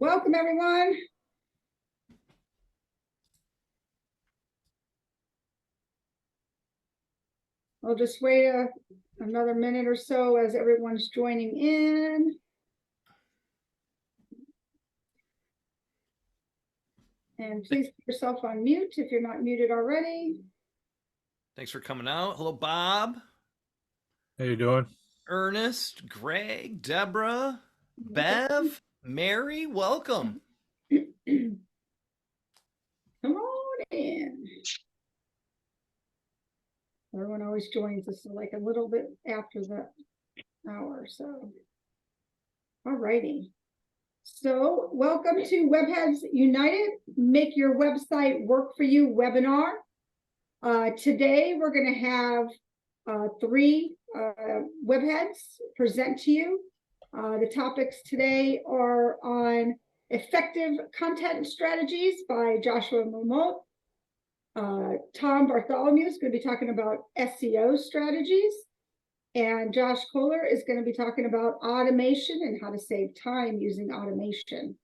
Welcome, everyone. I'll just wait another minute or so as everyone's joining in. And please put yourself on mute if you're not muted already. Thanks for coming out. Hello, Bob. How you doing? Ernest, Greg, Deborah, Bev, Mary, welcome. Come on in. Everyone always joins us like a little bit after the hour, so. All righty. So welcome to Webheads United, Make Your Website Work For You webinar. Today we're going to have three webheads present to you. The topics today are on effective content strategies by Joshua Lamothe. Tom Bartholomew is going to be talking about SEO strategies. And Josh Collier is going to be talking about automation and how to save time using automation.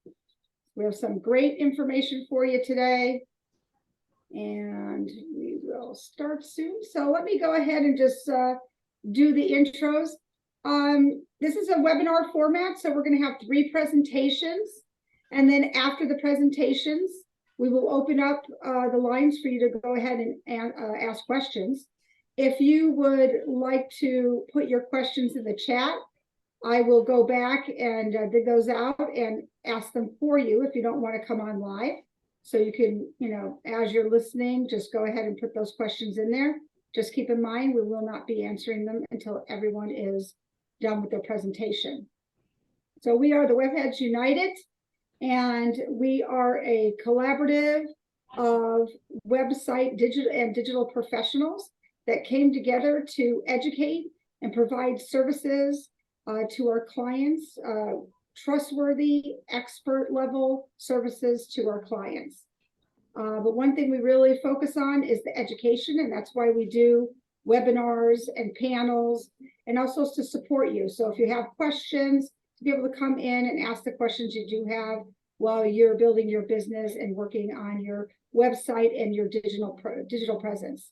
We have some great information for you today. And we will start soon. So let me go ahead and just do the intros. This is a webinar format, so we're going to have three presentations. And then after the presentations, we will open up the lines for you to go ahead and ask questions. If you would like to put your questions in the chat, I will go back and dig those out and ask them for you if you don't want to come on live. So you can, as you're listening, just go ahead and put those questions in there. Just keep in mind, we will not be answering them until everyone is done with their presentation. So we are the Webheads United, and we are a collaborative of website digital professionals that came together to educate and provide services to our clients, trustworthy, expert level services to our clients. But one thing we really focus on is the education, and that's why we do webinars and panels, and also to support you. So if you have questions, to be able to come in and ask the questions you do have while you're building your business and working on your website and your digital presence.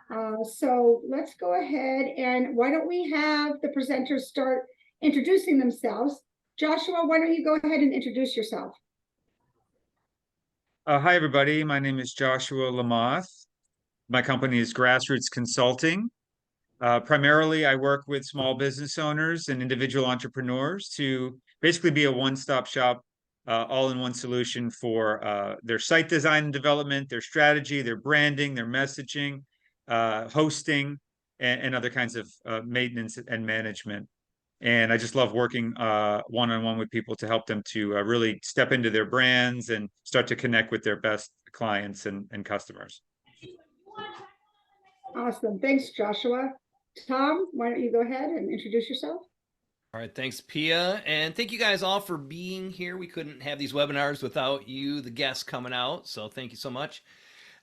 So let's go ahead, and why don't we have the presenters start introducing themselves. Joshua, why don't you go ahead and introduce yourself? Hi, everybody. My name is Joshua Lamothe. My company is Grassroots Consulting. Primarily, I work with small business owners and individual entrepreneurs to basically be a one-stop shop, all-in-one solution for their site design and development, their strategy, their branding, their messaging, hosting, and other kinds of maintenance and management. And I just love working one-on-one with people to help them to really step into their brands and start to connect with their best clients and customers. Awesome. Thanks, Joshua. Tom, why don't you go ahead and introduce yourself? All right, thanks, Pia. And thank you guys all for being here. We couldn't have these webinars without you, the guests, coming out. So thank you so much.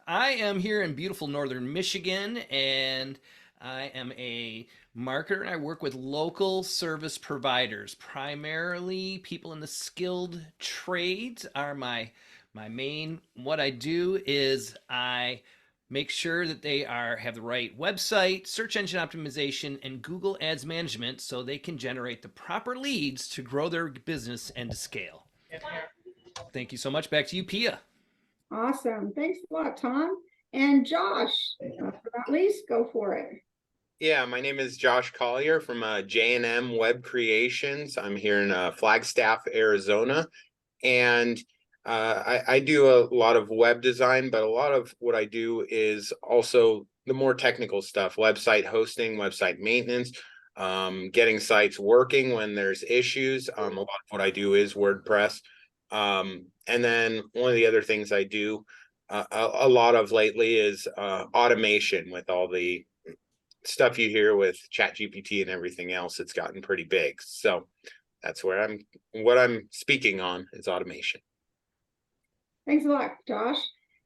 I am here in beautiful northern Michigan, and I am a marketer, and I work with local service providers. Primarily, people in the skilled trades are my main. What I do is I make sure that they have the right website, search engine optimization, and Google Ads management so they can generate the proper leads to grow their business and to scale. Thank you so much. Back to you, Pia. Awesome. Thanks a lot, Tom. And Josh, last but not least, go for it. Yeah, my name is Josh Collier from J&M Web Creations. I'm here in Flagstaff, Arizona, and I do a lot of web design, but a lot of what I do is also the more technical stuff: website hosting, website maintenance, getting sites working when there's issues. A lot of what I do is WordPress. And then one of the other things I do a lot of lately is automation. With all the stuff you hear with ChatGPT and everything else, it's gotten pretty big. So that's what I'm speaking on is automation. Thanks a lot, Josh.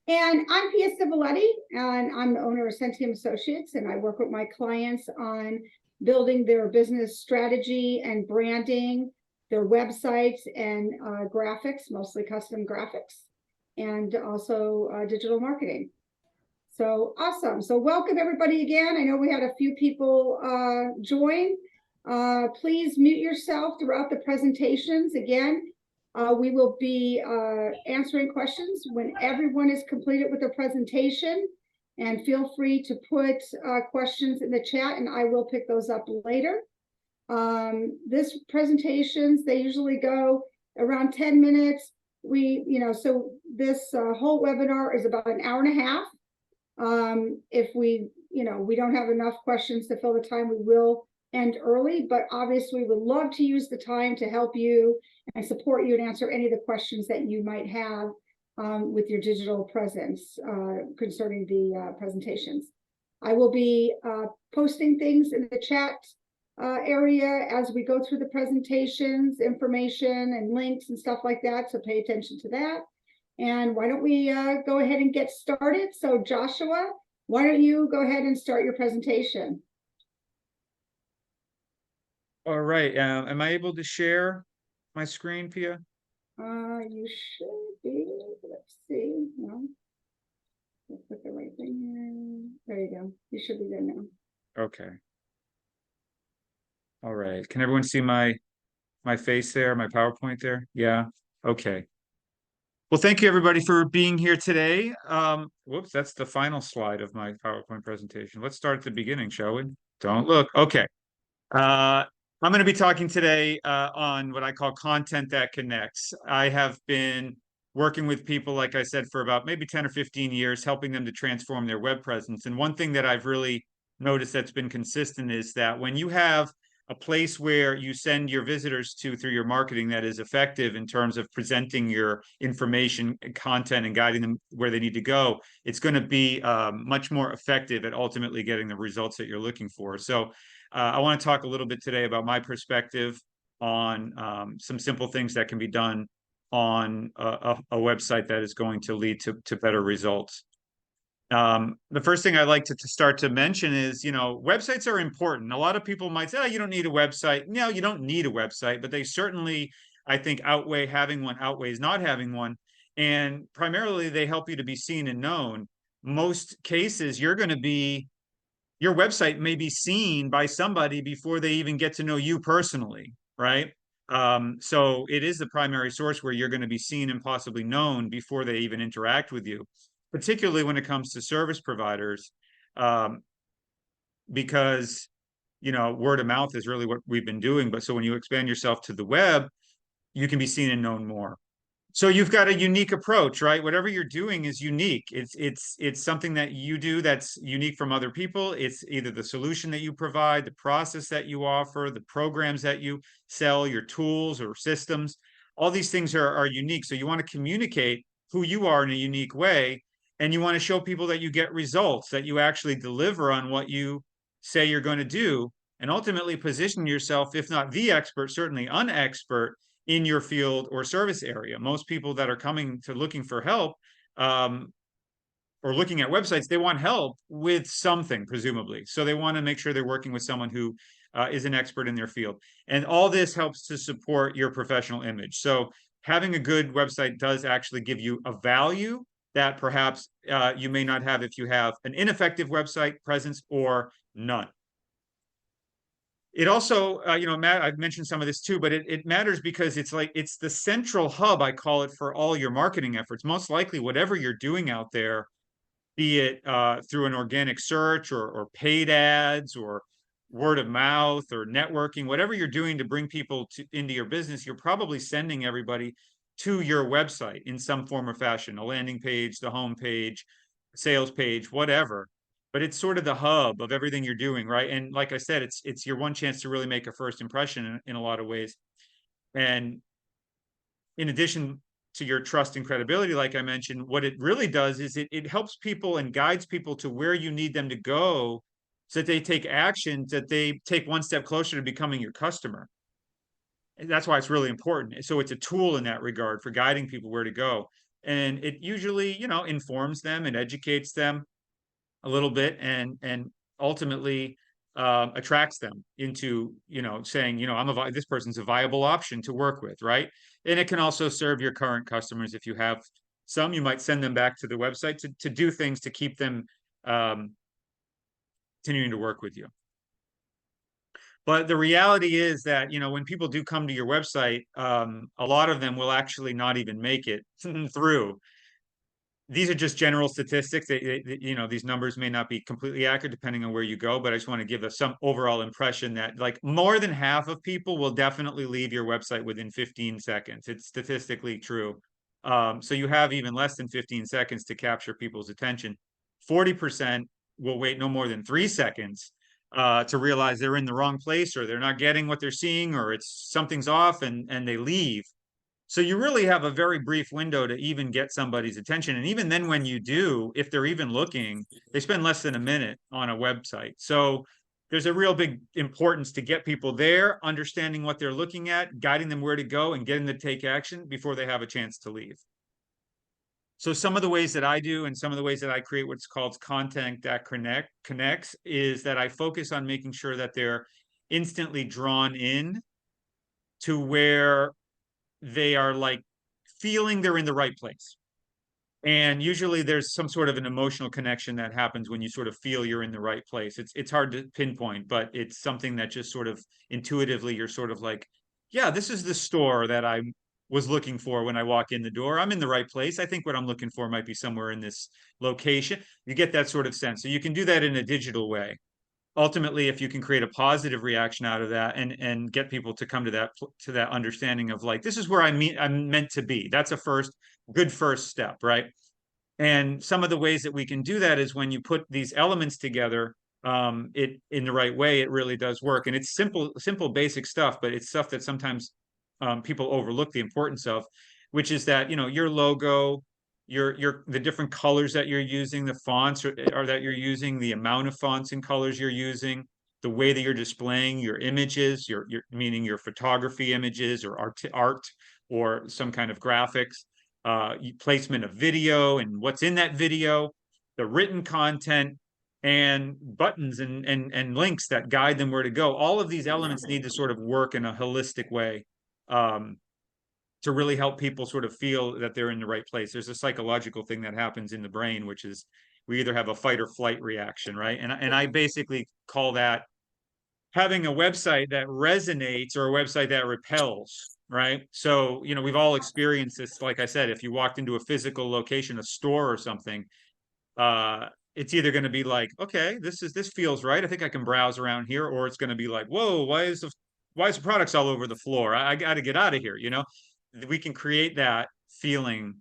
And I'm Pia Civiletti, and I'm the owner of Centium Associates, and I work with my clients on building their business strategy and branding their websites and graphics, mostly custom graphics, and also digital marketing. So awesome. So welcome everybody again. I know we had a few people join. Please mute yourself throughout the presentations. Again, we will be answering questions when everyone is completed with their presentation. And feel free to put questions in the chat and I will pick those up later. This presentations, they usually go around 10 minutes. So this whole webinar is about an hour and a half. If we don't have enough questions to fill the time, we will end early, but obviously we would love to use the time to help you and support you and answer any of the questions that you might have with your digital presence concerning the presentations. I will be posting things in the chat area as we go through the presentations, information and links and stuff like that, so pay attention to that. And why don't we go ahead and get started? So Joshua, why don't you go ahead and start your presentation? All right. Am I able to share my screen, Pia? You should be. Let's see. No. Let's put the right thing here. There you go. You should be there now. Okay. All right. Can everyone see my face there, my PowerPoint there? Yeah. Okay. Well, thank you everybody for being here today. Whoops, that's the final slide of my PowerPoint presentation. Let's start at the beginning, shall we? Don't look. Okay. I'm going to be talking today on what I call content that connects. I have been working with people, like I said, for about maybe 10 or 15 years, helping them to transform their web presence. And one thing that I've really noticed that's been consistent is that when you have a place where you send your visitors to through your marketing that is effective in terms of presenting your information and content and guiding them where they need to go, it's going to be much more effective at ultimately getting the results that you're looking for. So I want to talk a little bit today about my perspective on some simple things that can be done on a website that is going to lead to better results. The first thing I'd like to start to mention is, websites are important. A lot of people might say, oh, you don't need a website. No, you don't need a website, but they certainly, I think, having one outweighs not having one. And primarily, they help you to be seen and known. Most cases, your website may be seen by somebody before they even get to know you personally, right? So it is the primary source where you're going to be seen and possibly known before they even interact with you, particularly when it comes to service providers, because, word of mouth is really what we've been doing. But so when you expand yourself to the web, you can be seen and known more. So you've got a unique approach, right? Whatever you're doing is unique. It's something that you do that's unique from other people. It's either the solution that you provide, the process that you offer, the programs that you sell, your tools or systems. All these things are unique. So you want to communicate who you are in a unique way. And you want to show people that you get results, that you actually deliver on what you say you're going to do, and ultimately position yourself, if not the expert, certainly an expert in your field or service area. Most people that are coming to looking for help or looking at websites, they want help with something, presumably. So they want to make sure they're working with someone who is an expert in their field. And all this helps to support your professional image. So having a good website does actually give you a value that perhaps you may not have if you have an ineffective website presence or none. It also, I've mentioned some of this too, but it matters because it's the central hub, I call it, for all your marketing efforts. Most likely, whatever you're doing out there, be it through an organic search or paid ads or word of mouth or networking, whatever you're doing to bring people into your business, you're probably sending everybody to your website in some form or fashion, a landing page, the home page, sales page, whatever. But it's sort of the hub of everything you're doing, right? And like I said, it's your one chance to really make a first impression in a lot of ways. And in addition to your trust and credibility, like I mentioned, what it really does is it helps people and guides people to where you need them to go so that they take actions, that they take one step closer to becoming your customer. And that's why it's really important. So it's a tool in that regard for guiding people where to go. And it usually, informs them and educates them a little bit and ultimately attracts them into, saying, this person's a viable option to work with, right? And it can also serve your current customers. If you have some, you might send them back to the website to do things to keep them continuing to work with you. But the reality is that, when people do come to your website, a lot of them will actually not even make it through. These are just general statistics. These numbers may not be completely accurate depending on where you go, but I just want to give us some overall impression that like more than half of people will definitely leave your website within 15 seconds. It's statistically true. So you have even less than 15 seconds to capture people's attention. 40% will wait no more than 3 seconds to realize they're in the wrong place, or they're not getting what they're seeing, or something's off, and they leave. So you really have a very brief window to even get somebody's attention. And even then, when you do, if they're even looking, they spend less than a minute on a website. So there's a real big importance to get people there, understanding what they're looking at, guiding them where to go, and getting them to take action before they have a chance to leave. So some of the ways that I do, and some of the ways that I create what's called content that connects, is that I focus on making sure that they're instantly drawn in to where they are like feeling they're in the right place. And usually there's some sort of an emotional connection that happens when you sort of feel you're in the right place. It's hard to pinpoint, but it's something that just sort of intuitively you're sort of like, yeah, this is the store that I was looking for when I walk in the door. I'm in the right place. I think what I'm looking for might be somewhere in this location. You get that sort of sense. So you can do that in a digital way. Ultimately, if you can create a positive reaction out of that and get people to come to that understanding of like, this is where I'm meant to be. That's a good first step, right? And some of the ways that we can do that is when you put these elements together, it in the right way, it really does work. And it's simple, basic stuff, but it's stuff that sometimes people overlook the importance of, which is that, your logo, the different colors that you're using, the fonts or that you're using, the amount of fonts and colors you're using, the way that you're displaying your images, meaning your photography images or art or some kind of graphics, placement of video and what's in that video, the written content, and buttons and links that guide them where to go. All of these elements need to sort of work in a holistic way to really help people sort of feel that they're in the right place. There's a psychological thing that happens in the brain, which is we either have a fight or flight reaction, right? And I basically call that having a website that resonates or a website that repels, right? So, we've all experienced this. Like I said, if you walked into a physical location, a store or something, it's either going to be like, okay, this feels right. I think I can browse around here. Or it's going to be like, whoa, why is the products all over the floor? I got to get out of here, We can create that feeling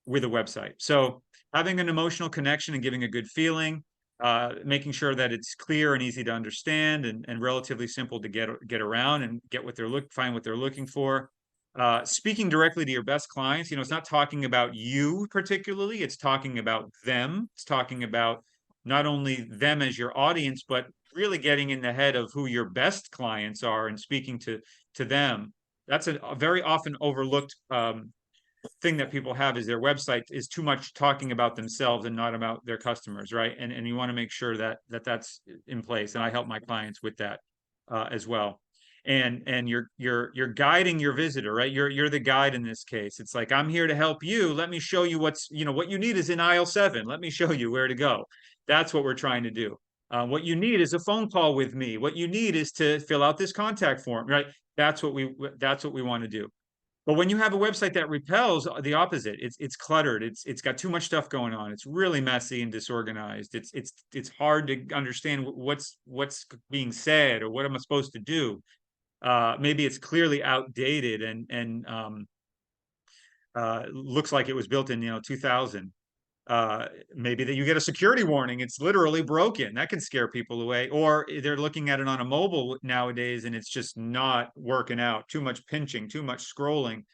with a website. So having an emotional connection and giving a good feeling, making sure that it's clear and easy to understand and relatively simple to get around and find what they're looking for. Speaking directly to your best clients, it's not talking about you particularly, it's talking about them. It's talking about not only them as your audience, but really getting in the head of who your best clients are and speaking to them. That's a very often overlooked thing that people have, is their website is too much talking about themselves and not about their customers, right? And you want to make sure that that's in place. And I help my clients with that as well. And you're guiding your visitor, right? You're the guide in this case. It's like, I'm here to help you. Let me show you what you need is in aisle 7. Let me show you where to go. That's what we're trying to do. What you need is a phone call with me. What you need is to fill out this contact form, right? That's what we want to do. But when you have a website that repels, the opposite, it's cluttered. It's got too much stuff going on. It's really messy and disorganized. It's hard to understand what's being said or what am I supposed to do. Maybe it's clearly outdated and looks like it was built in 2000. Maybe that you get a security warning. It's literally broken. That can scare people away. Or they're looking at it on a mobile nowadays and it's just not working out. Too much pinching, too much scrolling.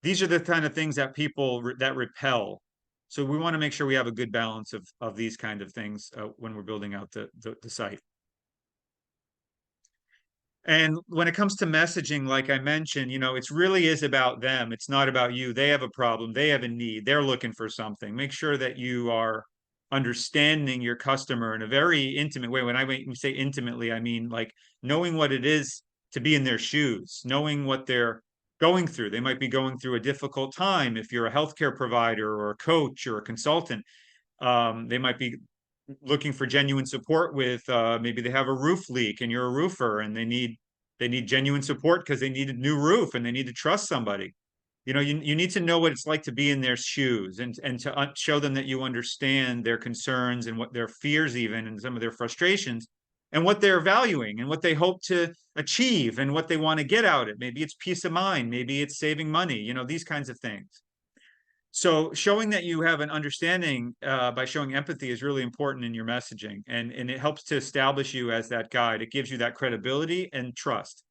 These are the kind of things that that repel. So we want to make sure we have a good balance of these kind of things when we're building out the site. And when it comes to messaging, like I mentioned, it really is about them. It's not about you. They have a problem. They have a need. They're looking for something. Make sure that you are understanding your customer in a very intimate way. When I say intimately, I mean like knowing what it is to be in their shoes, knowing what they're going through. They might be going through a difficult time if you're a healthcare provider or a coach or a consultant. They might be looking for genuine support with maybe they have a roof leak and you're a roofer and they need genuine support because they need a new roof and they need to trust somebody. You know, you need to know what it's like to be in their shoes and to show them that you understand their concerns and what their fears even and some of their frustrations and what they're valuing and what they hope to achieve and what they want to get out of it. Maybe it's peace of mind, maybe it's saving money, you know, these kinds of things. So showing that you have an understanding by showing empathy is really important in your messaging, and it helps to establish you as that guide. It gives you that credibility and trust.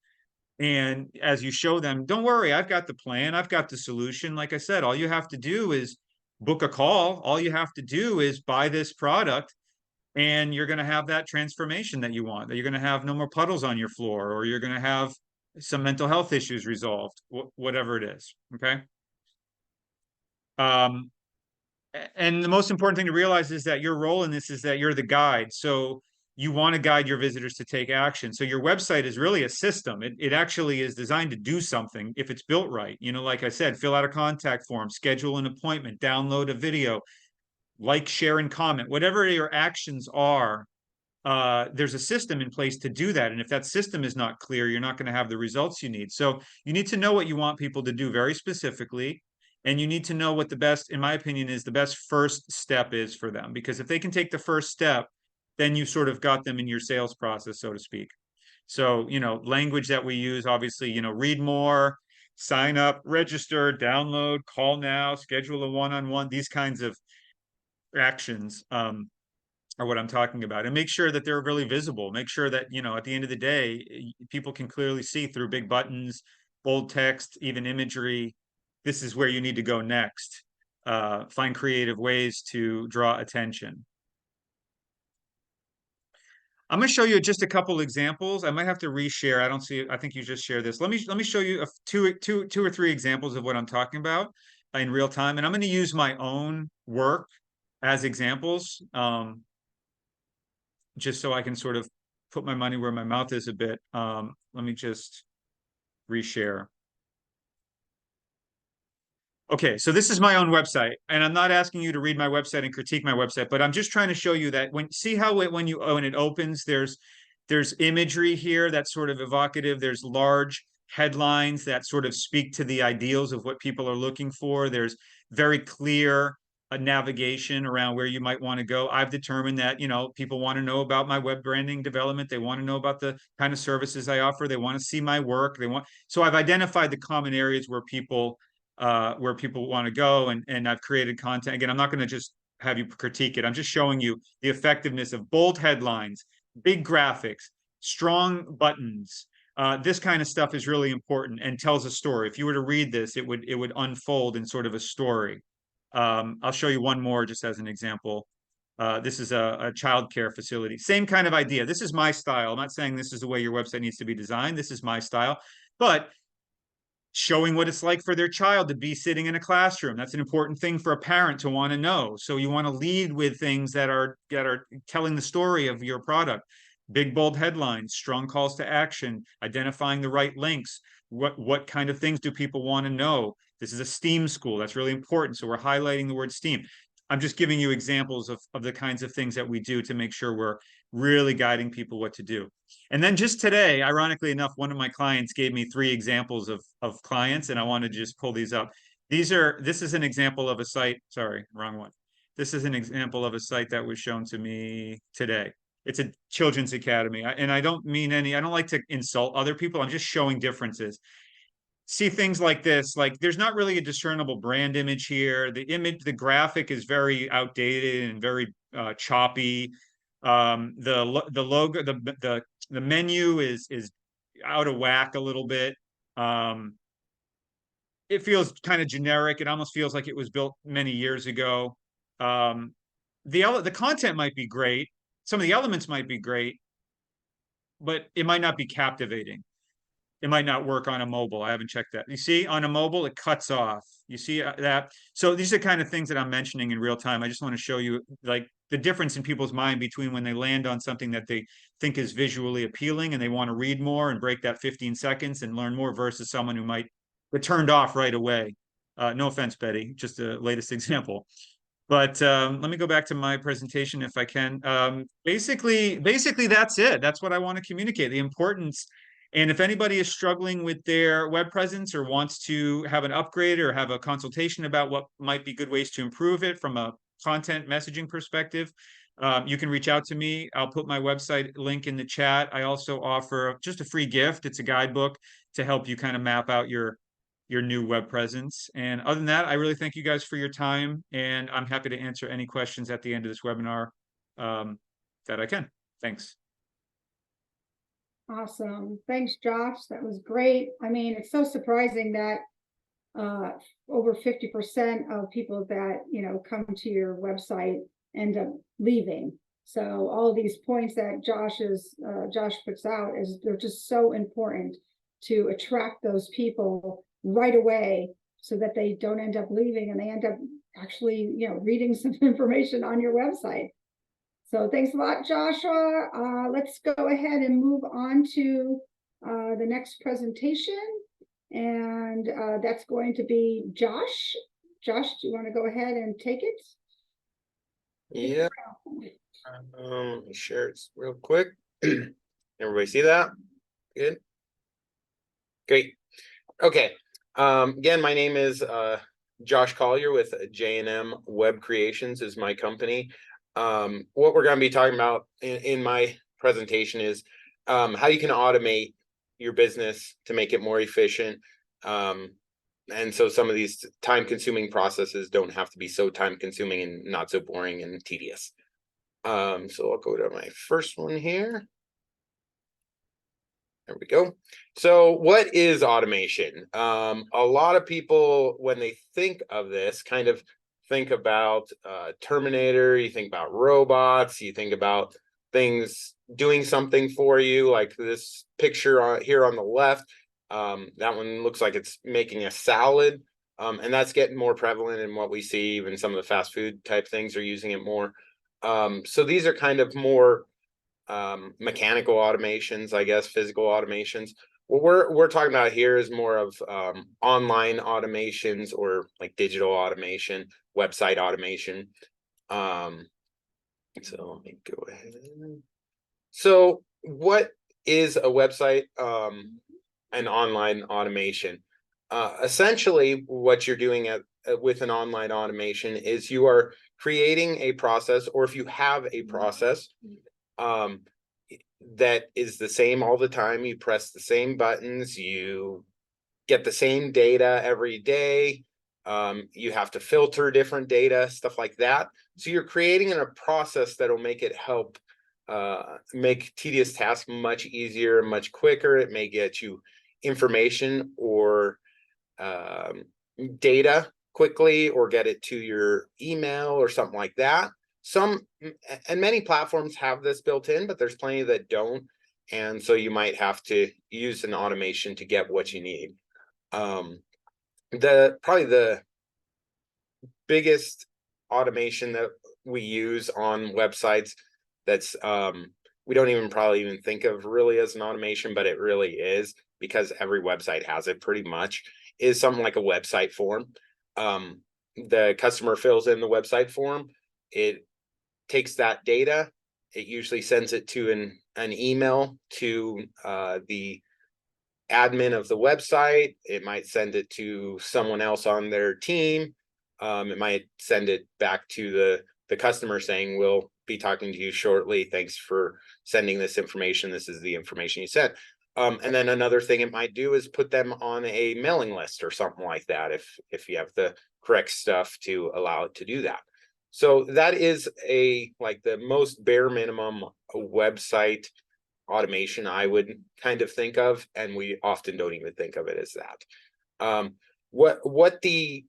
And as you show them, don't worry, I've got the plan, I've got the solution. Like I said, all you have to do is book a call. All you have to do is buy this product, and you're going to have that transformation that you want, that you're going to have no more puddles on your floor, or you're going to have some mental health issues resolved, whatever it is. Okay. And the most important thing to realize is that your role in this is that you're the guide. So you want to guide your visitors to take action. So your website is really a system. It actually is designed to do something if it's built right. You know, like I said, fill out a contact form, schedule an appointment, download a video, like, share, and comment. Whatever your actions are, there's a system in place to do that. And if that system is not clear, you're not going to have the results you need. So you need to know what you want people to do very specifically. And you need to know what the best, in my opinion, is the best first step is for them. Because if they can take the first step, then you sort of got them in your sales process, so to speak. So, you know, language that we use, obviously, you know, read more, sign up, register, download, call now, schedule a one-on-one, these kinds of actions are what I'm talking about. And make sure that they're really visible. Make sure that, you know, at the end of the day, people can clearly see through big buttons, bold text, even imagery. This is where you need to go next. Find creative ways to draw attention. I'm going to show you just a couple examples. I might have to reshare. I don't see it. I think you just shared this. Let me show you two or three examples of what I'm talking about in real time. And I'm going to use my own work as examples, just so I can sort of put my money where my mouth is a bit. Let me just reshare. Okay, so this is my own website, and I'm not asking you to read my website and critique my website, but I'm just trying to show you that when it opens, there's imagery here that's sort of evocative. There's large headlines that sort of speak to the ideals of what people are looking for. There's very clear navigation around where you might want to go. I've determined that, you know, people want to know about my web branding development. They want to know about the kind of services I offer. They want to see my work. So I've identified the common areas where people want to go, and I've created content. Again, I'm not going to just have you critique it. I'm just showing you the effectiveness of bold headlines, big graphics, strong buttons. This kind of stuff is really important and tells a story. If you were to read this, it would unfold in sort of a story. I'll show you one more just as an example. This is a childcare facility. Same kind of idea. This is my style. I'm not saying this is the way your website needs to be designed. This is my style. But showing what it's like for their child to be sitting in a classroom. That's an important thing for a parent to want to know. So you want to lead with things that are telling the story of your product. Big, bold headlines, strong calls to action, identifying the right links. What kind of things do people want to know? This is a STEAM school. That's really important. So we're highlighting the word STEAM. I'm just giving you examples of the kinds of things that we do to make sure we're really guiding people what to do. And then just today, ironically enough, one of my clients gave me 3 examples of clients, and I want to just pull these up. This is an example of a site. Sorry, wrong one. This is an example of a site that was shown to me today. It's a children's academy. And I don't like to insult other people. I'm just showing differences. See things like this, like there's not really a discernible brand image here. The graphic is very outdated and very choppy. The logo, the menu is out of whack a little bit. It feels kind of generic. It almost feels like it was built many years ago. The content might be great. Some of the elements might be great, but it might not be captivating. it might not work on a mobile. I haven't checked that. You see, on a mobile, it cuts off. You see that? So these are kind of things that I'm mentioning in real time. I just want to show you like the difference in people's mind between when they land on something that they think is visually appealing and they want to read more and break that 15 seconds and learn more versus someone who might get turned off right away. No offense, Betty, just the latest example. But let me go back to my presentation if I can. Basically, that's it. That's what I want to communicate, the importance. And if anybody is struggling with their web presence or wants to have an upgrade or have a consultation about what might be good ways to improve it from a content messaging perspective, you can reach out to me. I'll put my website link in the chat. I also offer just a free gift. It's a guidebook to help you kind of map out your new web presence. And other than that, I really thank you guys for your time, and I'm happy to answer any questions at the end of this webinar that I can. Thanks. Awesome. Thanks, Josh. That was great. I mean, it's so surprising that over 50% of people that, come to your website end up leaving. So all of these points that Josh puts out they're just so important to attract those people right away so that they don't end up leaving and they end up actually, reading some information on your website. So thanks a lot, Joshua. Let's go ahead and move on to the next presentation. And that's going to be Josh. Josh, do you want to go ahead and take it? Yeah. Let me share it real quick. Everybody see that? Good. Great. Okay. Again, my name is Josh Collier with J&M Web Creations is my company. What we're going to be talking about in my presentation is how you can automate your business to make it more efficient. And so some of these time-consuming processes don't have to be so time-consuming and not so boring and tedious. So I'll go to my first one here. There we go. So what is automation? A lot of people, when they think of this, kind of think about Terminator, you think about robots, you think about things doing something for you, like this picture here on the left. That one looks like it's making a salad, and that's getting more prevalent in what we see. Even some of the fast food type things are using it more. So these are kind of more mechanical automations, I guess, physical automations. What we're talking about here is more of online automations or like digital automation, website automation. So let me go ahead. So what is a website and online automation? Essentially, what you're doing with an online automation is you are creating a process, or if you have a process that is the same all the time, you press the same buttons, you get the same data every day, you have to filter different data, stuff like that. So you're creating a process that'll make it help make tedious tasks much easier, much quicker. It may get you information or data quickly, or get it to your email or something like that. Some and many platforms have this built in, but there's plenty that don't. And so you might have to use an automation to get what you need. Probably the biggest automation that we use on websites that's we don't even probably even think of really as an automation, but it really is, because every website has it pretty much, is something like a website form. The customer fills in the website form, it takes that data, it usually sends it to an email to the admin of the website. It might send it to someone else on their team. It might send it back to the customer saying, we'll be talking to you shortly. Thanks for sending this information. This is the information you sent. And then another thing it might do is put them on a mailing list or something like that, if you have the correct stuff to allow it to do that. So that is like the most bare minimum website automation I would kind of think of, and we often don't even think of it as that. What the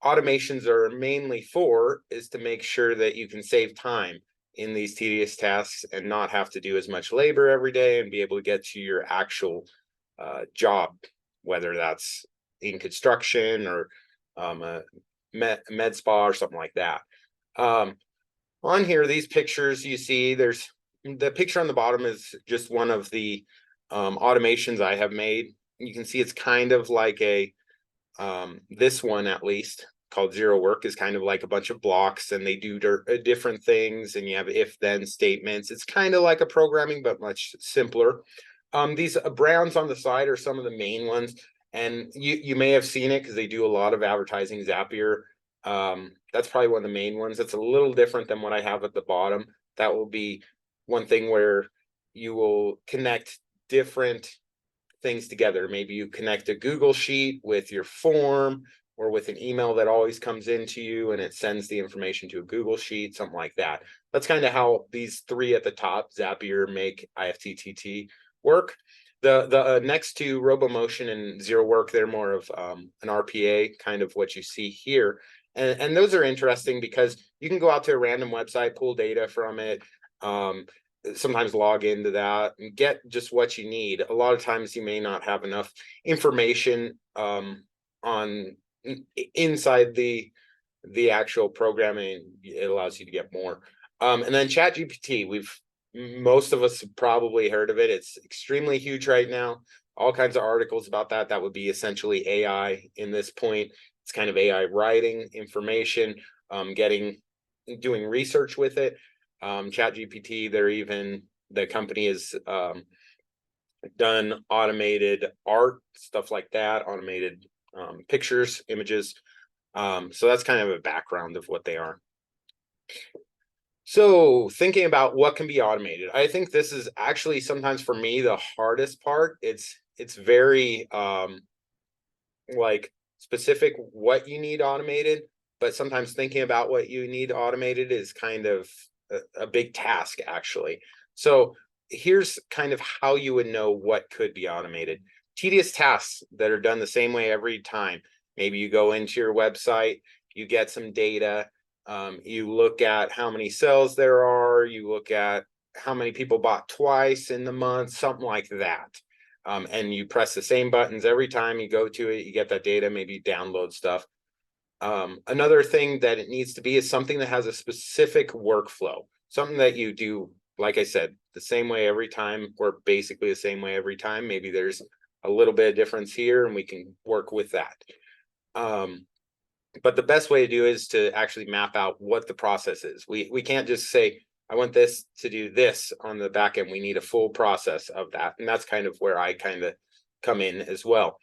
automations are mainly for is to make sure that you can save time in these tedious tasks and not have to do as much labor every day, and be able to get to your actual job, whether that's in construction or a med spa or something like that. On here, these pictures you see, there's the picture on the bottom is just one of the automations I have made. You can see it's kind of like a this one, at least called Zero Work, is kind of like a bunch of blocks, and they do different things, and you have if then statements. It's kind of like a programming, but much simpler. These browns on the side are some of the main ones, and you may have seen it because they do a lot of advertising. Zapier, that's probably one of the main ones. That's a little different than what I have at the bottom. That will be one thing where you will connect different things together. Maybe you connect a Google Sheet with your form, or with an email that always comes into you and it sends the information to a Google Sheet, something like that. That's kind of how these three at the top, Zapier, Make, IFTTT, work. The next two, RoboMotion and Zero Work, they're more of an RPA, kind of what you see here. And those are interesting because you can go out to a random website, pull data from it, sometimes log into that and get just what you need. A lot of times you may not have enough information on inside the actual programming. It allows you to get more. And then ChatGPT, most of us have probably heard of it. It's extremely huge right now. All kinds of articles about that. That would be essentially AI in this point. It's kind of AI writing information, doing research with it. ChatGPT, the company has done automated art, stuff like that, automated pictures, images. So that's kind of a background of what they are. So thinking about what can be automated, I think this is actually sometimes for me the hardest part. It's very like specific what you need automated, but sometimes thinking about what you need automated is kind of a big task, actually. So here's kind of how you would know what could be automated. Tedious tasks that are done the same way every time. Maybe you go into your website, you get some data, you look at how many sales there are, you look at how many people bought twice in the month, something like that. And you press the same buttons every time you go to it, you get that data, maybe you download stuff. Another thing that it needs to be is something that has a specific workflow, something that you do, like I said, the same way every time, or basically the same way every time. Maybe there's a little bit of difference here and we can work with that. But the best way to do is to actually map out what the process is. We can't just say, I want this to do this on the back end. We need a full process of that. And that's kind of where I kind of come in as well.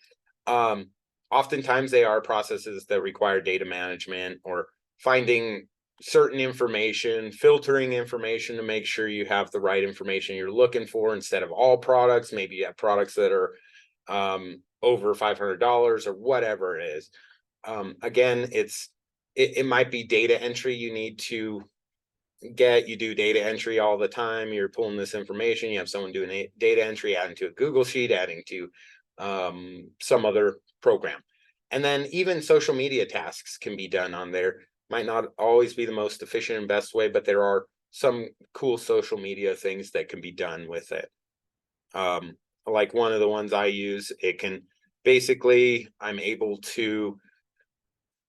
Oftentimes they are processes that require data management or finding certain information, filtering information to make sure you have the right information you're looking for instead of all products. Maybe you have products that are over $500 or whatever it is. Again, it might be data entry you need to get. You do data entry all the time. You're pulling this information. You have someone doing data entry, adding to a Google Sheet, adding to some other program. And then even social media tasks can be done on there. Might not always be the most efficient and best way, but there are some cool social media things that can be done with it. Like one of the ones I use, it can basically, I'm able to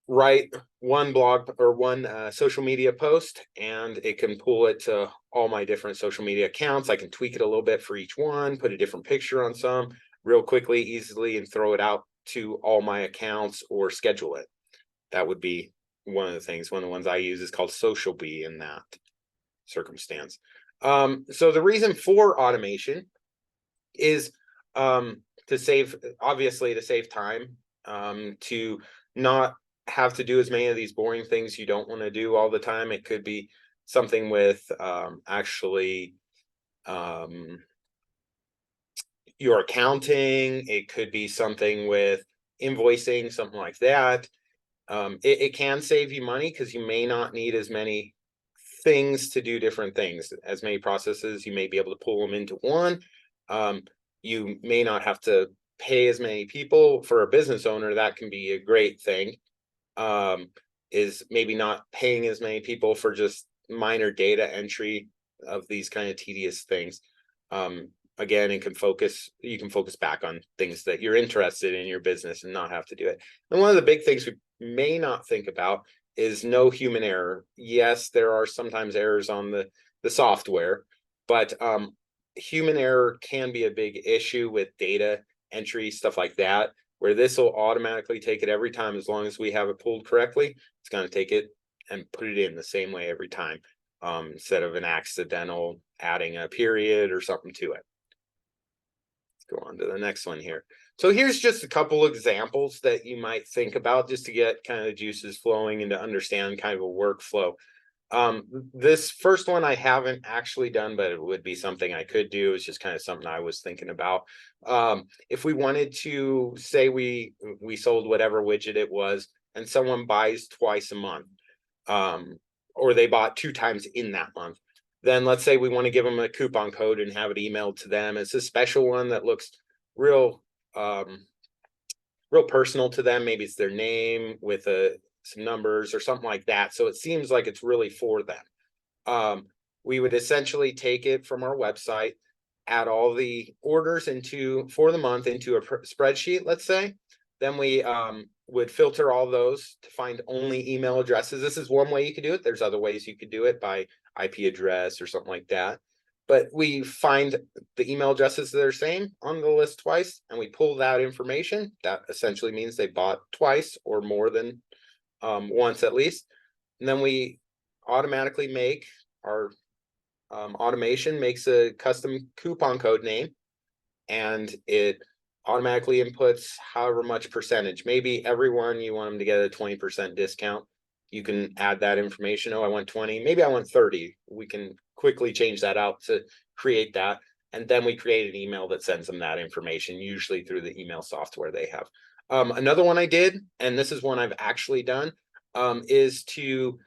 write one blog or one social media post, and it can pull it to all my different social media accounts. I can tweak it a little bit for each one, put a different picture on some real quickly, easily, and throw it out to all my accounts or schedule it. That would be one of the things. One of the ones I use is called Social Bee in that circumstance. So the reason for automation is to save time, to not have to do as many of these boring things you don't want to do all the time. It could be something with actually your accounting. It could be something with invoicing, something like that. It can save you money because you may not need as many things to do different things, as many processes. You may be able to pull them into one. You may not have to pay as many people. For a business owner, that can be a great thing, is maybe not paying as many people for just minor data entry of these kind of tedious things. again, you can focus back on things that you're interested in your business and not have to do it. And one of the big things we may not think about is no human error. Yes, there are sometimes errors on the software, but human error can be a big issue with data entry, stuff like that, where this will automatically take it every time. As long as we have it pulled correctly, it's going to take it and put it in the same way every time, instead of an accidental adding a period or something to it. Let's go on to the next one here. So here's just a couple examples that you might think about just to get kind of the juices flowing and to understand kind of a workflow. This first one I haven't actually done, but it would be something I could do. It's just kind of something I was thinking about. If we wanted to say we sold whatever widget it was, and someone buys twice a month, or they bought 2 times in that month, then let's say we want to give them a coupon code and have it emailed to them. It's a special one that looks real personal to them. Maybe it's their name with some numbers or something like that. So it seems like it's really for them. We would essentially take it from our website, add all the orders for the month into a spreadsheet, let's say. Then we would filter all those to find only email addresses. This is one way you could do it. There's other ways you could do it by IP address or something like that. But we find the email addresses that are same on the list twice, and we pull that information. That essentially means they bought twice or more than once at least. And then we automatically make our automation makes a custom coupon code name, and it automatically inputs however much percentage. Maybe everyone you want them to get a 20% discount. You can add that information. Oh, I want 20, maybe I want 30. We can quickly change that out to create that. And then we create an email that sends them that information, usually through the email software they have. Another one I did, and this is one I've actually done, is to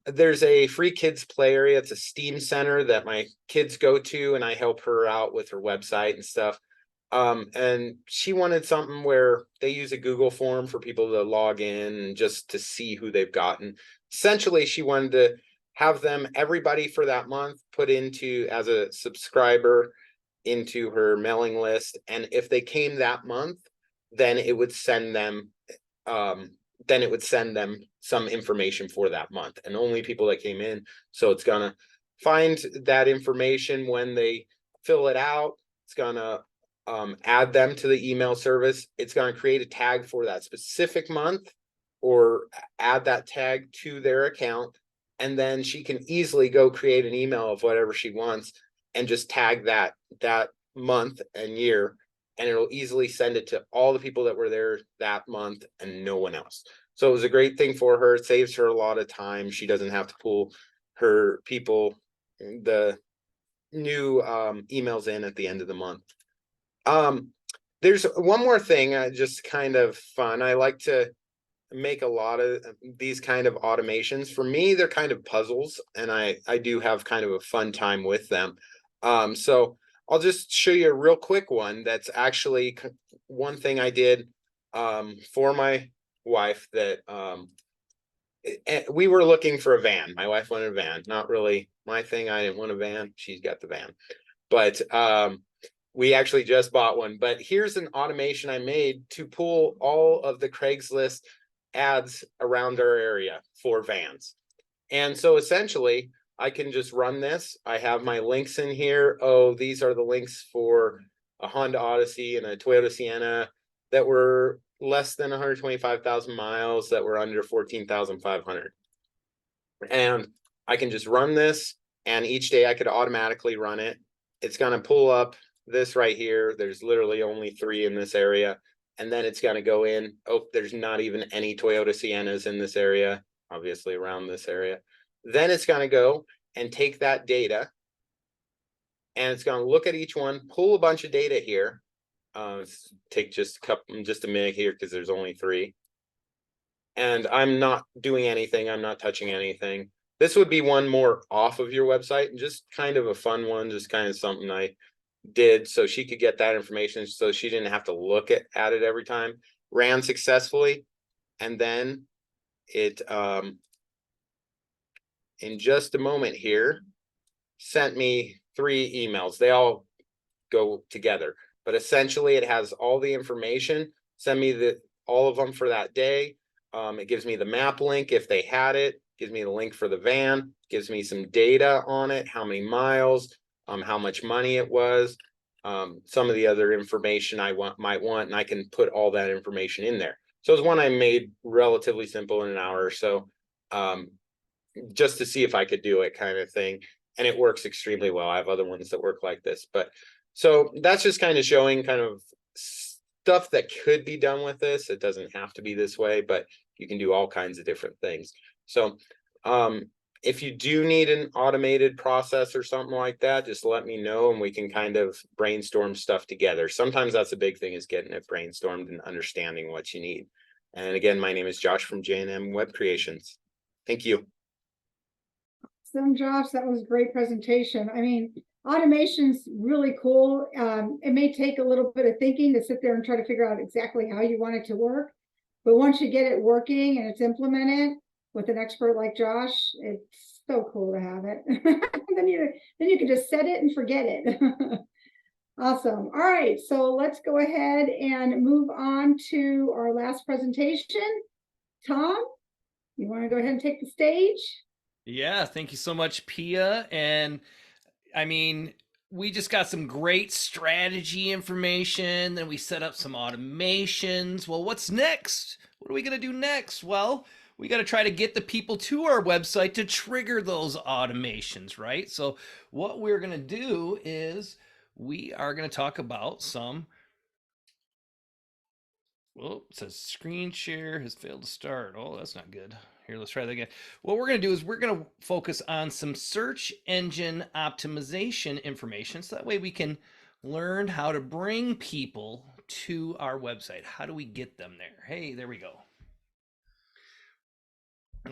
there's a free kids play area. It's a STEAM center that my kids go to, and I help her out with her website and stuff. And she wanted something where they use a Google form for people to log in and just to see who they've gotten. Essentially, she wanted to have everybody for that month put into as a subscriber into her mailing list. And if they came that month, then it would send them some information for that month, and only people that came in. So it's gonna find that information when they fill it out. It's gonna add them to the email service. It's going to create a tag for that specific month or add that tag to their account. And then she can easily go create an email of whatever she wants and just tag that month and year. And it'll easily send it to all the people that were there that month and no one else. So it was a great thing for her. It saves her a lot of time. She doesn't have to pull her people, the new emails in at the end of the month. There's one more thing, just kind of fun. I like to make a lot of these kind of automations. For me, they're kind of puzzles, and I do have kind of a fun time with them. So I'll just show you a real quick one. That's actually one thing I did for my wife that we were looking for a van. My wife wanted a van. Not really my thing. I didn't want a van. She's got the van. But we actually just bought one. But here's an automation I made to pull all of the Craigslist ads around our area for vans. And so essentially, I can just run this. I have my links in here. Oh, these are the links for a Honda Odyssey and a Toyota Sienna that were less than 125,000 miles, that were under 14,500. And I can just run this, and each day I could automatically run it. It's going to pull up this right here. There's literally only 3 in this area. And then it's going to go in. Oh, there's not even any Toyota Siennas in this area, obviously around this area. Then it's going to go and take that data, and it's going to look at each one, pull a bunch of data here. Take just a minute here because there's only 3. And I'm not doing anything. I'm not touching anything. This would be one more off of your website, and just kind of a fun one, just kind of something I did so she could get that information so she didn't have to look at it every time. Ran successfully, and then it in just a moment here sent me 3 emails. They all go together. But essentially, it has all the information. Send me all of them for that day. It gives me the map link if they had it. Gives me the link for the van. Gives me some data on it, how many miles, how much money it was, some of the other information I might want, and I can put all that information in there. So it's one I made relatively simple in an hour or so, just to see if I could do it, kind of thing. And it works extremely well. I have other ones that work like this, but so that's just kind of showing kind of stuff that could be done with this. It doesn't have to be this way, but you can do all kinds of different things. So if you do need an automated process or something like that, just let me know and we can kind of brainstorm stuff together. Sometimes that's a big thing, is getting it brainstormed and understanding what you need. And again, my name is Josh from J&M Web Creations. Thank you. So Josh, that was a great presentation. I mean, automation's really cool. It may take a little bit of thinking to sit there and try to figure out exactly how you want it to work. But once you get it working and it's implemented with an expert like Josh, it's so cool to have it. then you can just set it and forget it. Awesome. All right, so let's go ahead and move on to our last presentation. Tom, you want to go ahead and take the stage? Yeah, thank you so much, Pia. And I mean, we just got some great strategy information. Then we set up some automations. Well, what's next? What are we going to do next? Well, we got to try to get the people to our website to trigger those automations, right? So what we're going to do is we are going to talk about some. Well, it says screen share has failed to start. Oh, that's not good. Here, let's try that again. What we're going to do is we're going to focus on some search engine optimization information. So that way we can learn how to bring people to our website. How do we get them there? Hey, there we go.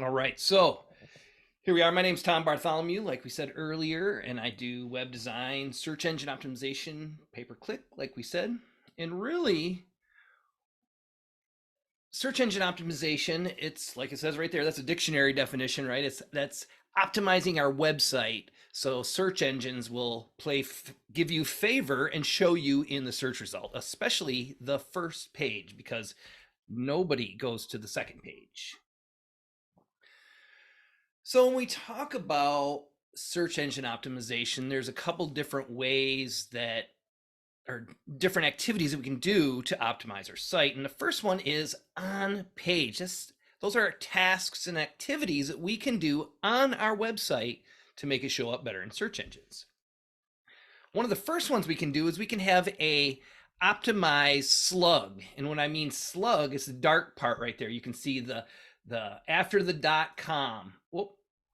All right, so here we are. My name's Tom Bartholomew, like we said earlier, and I do web design, search engine optimization, pay-per-click, like we said. And really, search engine optimization, it's like it says right there, that's a dictionary definition, right? That's optimizing our website so search engines will give you favor and show you in the search result, especially the first page, because nobody goes to the second page. So when we talk about search engine optimization, there's a couple different ways that or different activities that we can do to optimize our site. And the first one is on page. Those are tasks and activities that we can do on our website to make it show up better in search engines. One of the first ones we can do is we can have a optimized slug. And when I mean slug, it's the dark part right there. You can see the after the .com. Whoop,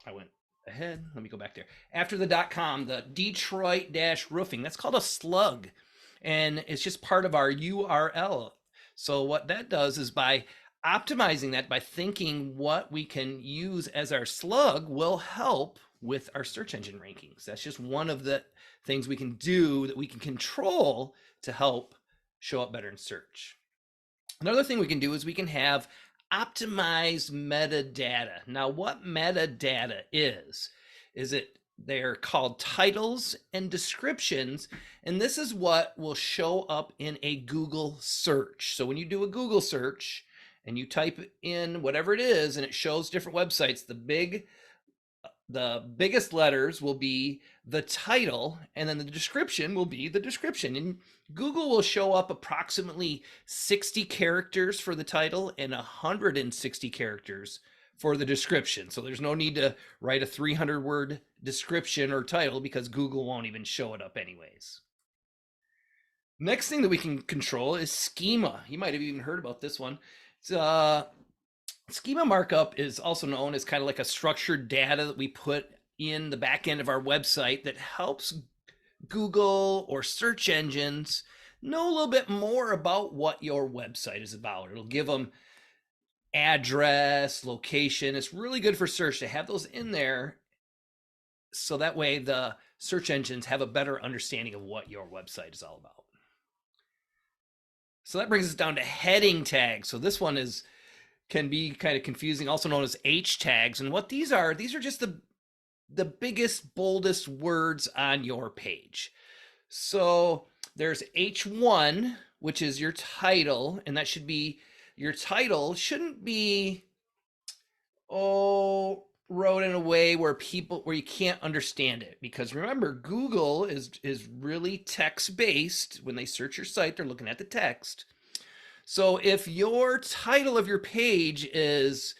I went ahead. Let me go back there. After the .com, the Detroit-roofing. That's called a slug. And it's just part of our URL. So what that does is by optimizing that, by thinking what we can use as our slug will help with our search engine rankings. That's just one of the things we can do that we can control to help show up better in search. Another thing we can do is we can have optimized metadata. Now, what metadata is they're called titles and descriptions, and this is what will show up in a Google search. So when you do a Google search and you type in whatever it is and it shows different websites, the biggest letters will be the title, and then the description will be the description. And Google will show up approximately 60 characters for the title and 160 characters for the description. So there's no need to write a 300-word description or title because Google won't even show it up anyways. Next thing that we can control is schema. You might have even heard about this one. Schema markup is also known as kind of like a structured data that we put in the back end of our website that helps Google or search engines know a little bit more about what your website is about. It'll give them address, location. It's really good for search to have those in there, so that way the search engines have a better understanding of what your website is all about. So that brings us down to heading tags. So this one can be kind of confusing, also known as H tags. And what these are just the biggest, boldest words on your page. So there's H1, which is your title, and that should be your title shouldn't be wrote in a way where you can't understand it, because remember, Google is really text based. When they search your site, they're looking at the text. So if your title of your page is,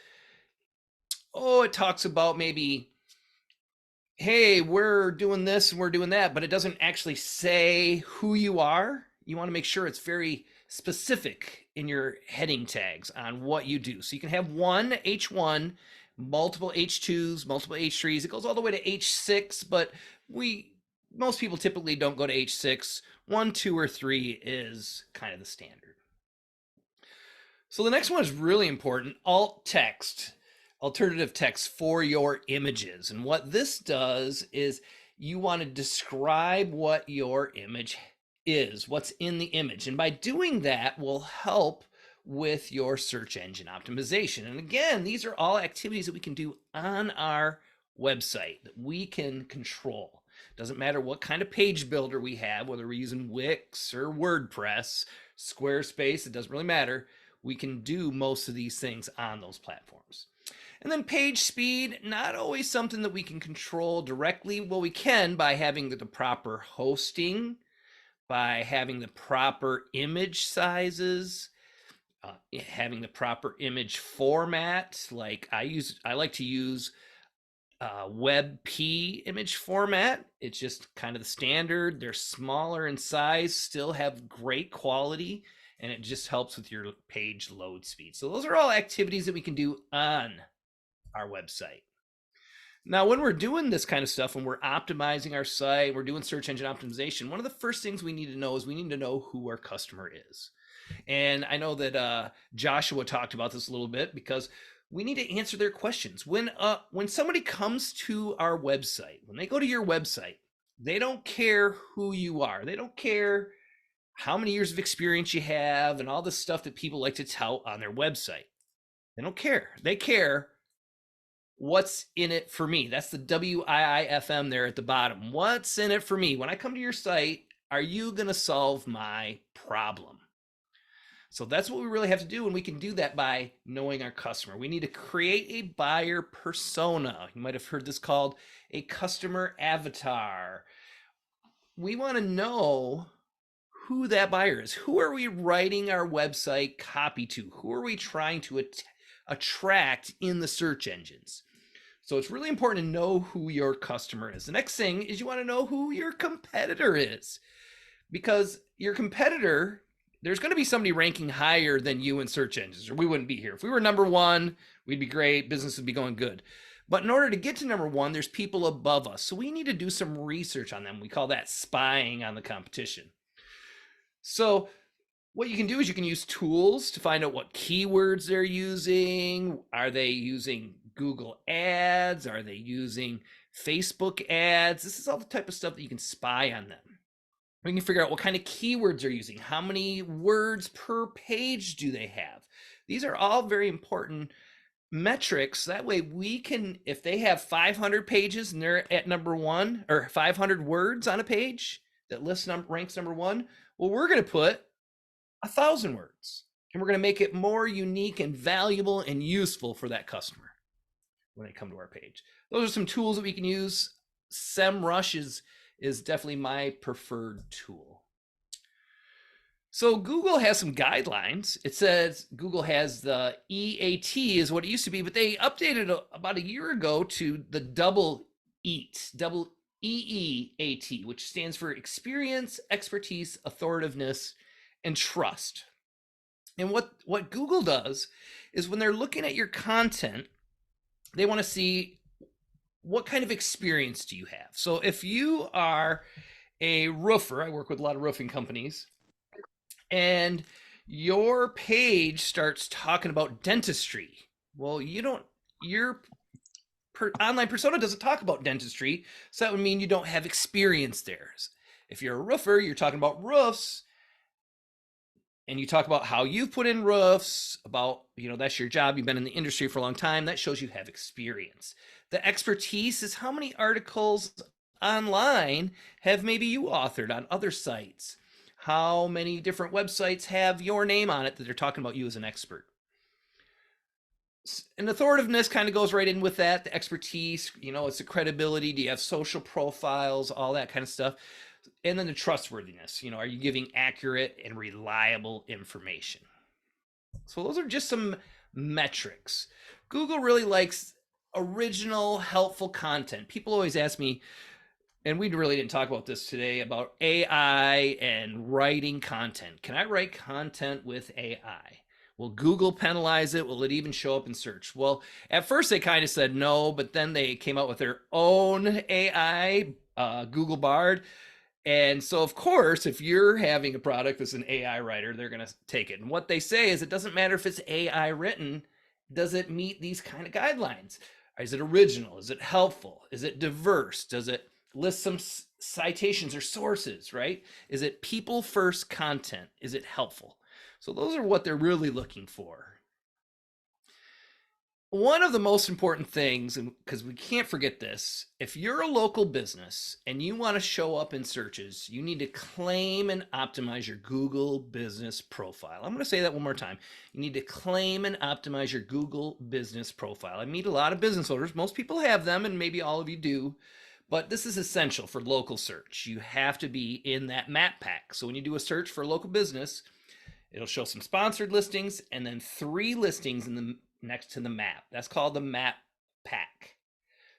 it talks about maybe, hey, we're doing this and we're doing that, but it doesn't actually say who you are, you want to make sure it's very specific in your heading tags on what you do. So you can have one H1, multiple H2s, multiple H3s. It goes all the way to H6, but most people typically don't go to H6. 1, 2, or 3 is kind of the standard. So the next one is really important, alt text, alternative text for your images. And what this does is you want to describe what your image is, what's in the image. And by doing that will help with your search engine optimization. And again, these are all activities that we can do on our website that we can control. Doesn't matter what kind of page builder we have, whether we're using Wix or WordPress, Squarespace, it doesn't really matter. We can do most of these things on those platforms. And then page speed, not always something that we can control directly. Well, we can by having the proper hosting, by having the proper image sizes, having the proper image format. Like I like to use WebP image format. It's just kind of the standard. They're smaller in size, still have great quality, and it just helps with your page load speed. So those are all activities that we can do on our website. Now, when we're doing this kind of stuff, when we're optimizing our site, we're doing search engine optimization, one of the first things we need to know is we need to know who our customer is. And I know that Joshua talked about this a little bit, because we need to answer their questions. When somebody comes to our website, when they go to your website, they don't care who you are. They don't care how many years of experience you have and all the stuff that people like to tout on their website. They don't care. They care what's in it for me. That's the WIIFM there at the bottom. What's in it for me? When I come to your site, are you going to solve my problem? So that's what we really have to do, and we can do that by knowing our customer. We need to create a buyer persona. You might have heard this called a customer avatar. We want to know who that buyer is. Who are we writing our website copy to? Who are we trying to attract in the search engines? So it's really important to know who your customer is. The next thing is you want to know who your competitor is, because your competitor, there's going to be somebody ranking higher than you in search engines, or we wouldn't be here. If we were number one, we'd be great. Business would be going good. But in order to get to number one, there's people above us. So we need to do some research on them. We call that spying on the competition. So what you can do is you can use tools to find out what keywords they're using. Are they using Google ads? Are they using Facebook ads? This is all the type of stuff that you can spy on them. We can figure out what kind of keywords they're using. How many words per page do they have? These are all very important metrics. That way we can, if they have 500 pages and they're at number one, or 500 words on a page that ranks number one, well, we're going to put 1,000 words, and we're going to make it more unique and valuable and useful for that customer when they come to our page. Those are some tools that we can use. SEMrush is definitely my preferred tool. So Google has some guidelines. It says Google has the EAT is what it used to be, but they updated about a year ago to the double EEAT, which stands for experience, expertise, authoritiveness, and trust. And what Google does is when they're looking at your content, they want to see what kind of experience do you have. So if you are a roofer, I work with a lot of roofing companies, and your page starts talking about dentistry, well, your online persona doesn't talk about dentistry, so that would mean you don't have experience there. If you're a roofer, you're talking about roofs, and you talk about how you've put in roofs, about, that's your job, you've been in the industry for a long time, that shows you have experience. The expertise is how many articles online have maybe you authored on other sites? How many different websites have your name on it that they're talking about you as an expert? And authoritiveness kind of goes right in with that. The expertise, it's the credibility. Do you have social profiles, all that kind of stuff? And then the trustworthiness, are you giving accurate and reliable information? So those are just some metrics. Google really likes original, helpful content. People always ask me, and we really didn't talk about this today, about AI and writing content. Can I write content with AI? Will Google penalize it? Will it even show up in search? Well, at first they kind of said no, but then they came out with their own AI, Google Bard. And so, of course, if you're having a product that's an AI writer, they're going to take it. And what they say is it doesn't matter if it's AI written, does it meet these kind of guidelines? Is it original? Is it helpful? Is it diverse? Does it list some citations or sources, right? Is it people first content? Is it helpful? So those are what they're really looking for. One of the most important things, because we can't forget this, if you're a local business and you want to show up in searches, you need to claim and optimize your Google business profile. I'm going to say that one more time. You need to claim and optimize your Google business profile. I meet a lot of business owners. Most people have them, and maybe all of you do. But this is essential for local search. You have to be in that map pack. So when you do a search for a local business, it'll show some sponsored listings and then 3 listings in the next to the map. That's called the map pack.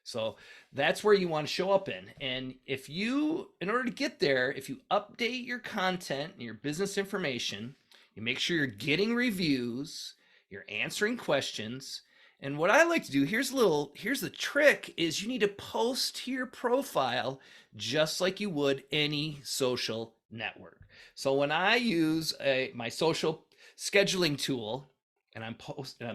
So that's where you want to show up in. And if you, in order to get there, if you update your content and your business information, you make sure you're getting reviews, you're answering questions. And what I like to do, here's the trick, is you need to post to your profile just like you would any social network. So when I use my social scheduling tool and I'm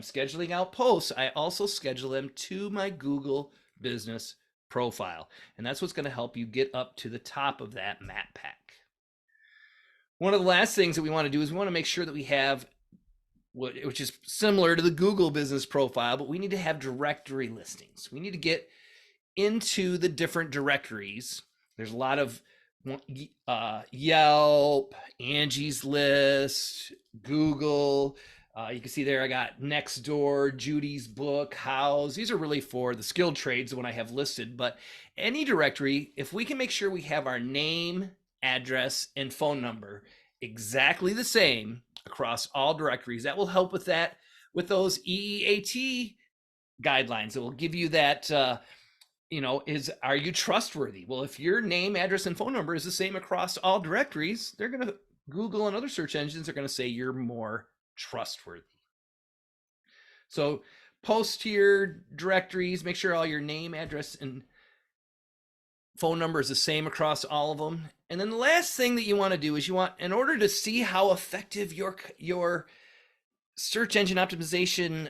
scheduling out posts, I also schedule them to my Google business profile. And that's what's going to help you get up to the top of that map pack. One of the last things that we want to do is we want to make sure that we have which is similar to the Google business profile, but we need to have directory listings. We need to get into the different directories. There's a lot of Yelp, Angie's List, Google. You can see there I got Nextdoor, Judy's Book, House. These are really for the skilled trades, the one I have listed. But any directory, if we can make sure we have our name, address, and phone number exactly the same across all directories, that will help with that, with those EEAT guidelines. It will give you that, are you trustworthy? Well, if your name, address, and phone number is the same across all directories, they're going to, Google and other search engines are going to say you're more trustworthy. So post to your directories, make sure all your name, address, and phone number is the same across all of them. And then the last thing that you want to do is in order to see how effective your search engine optimization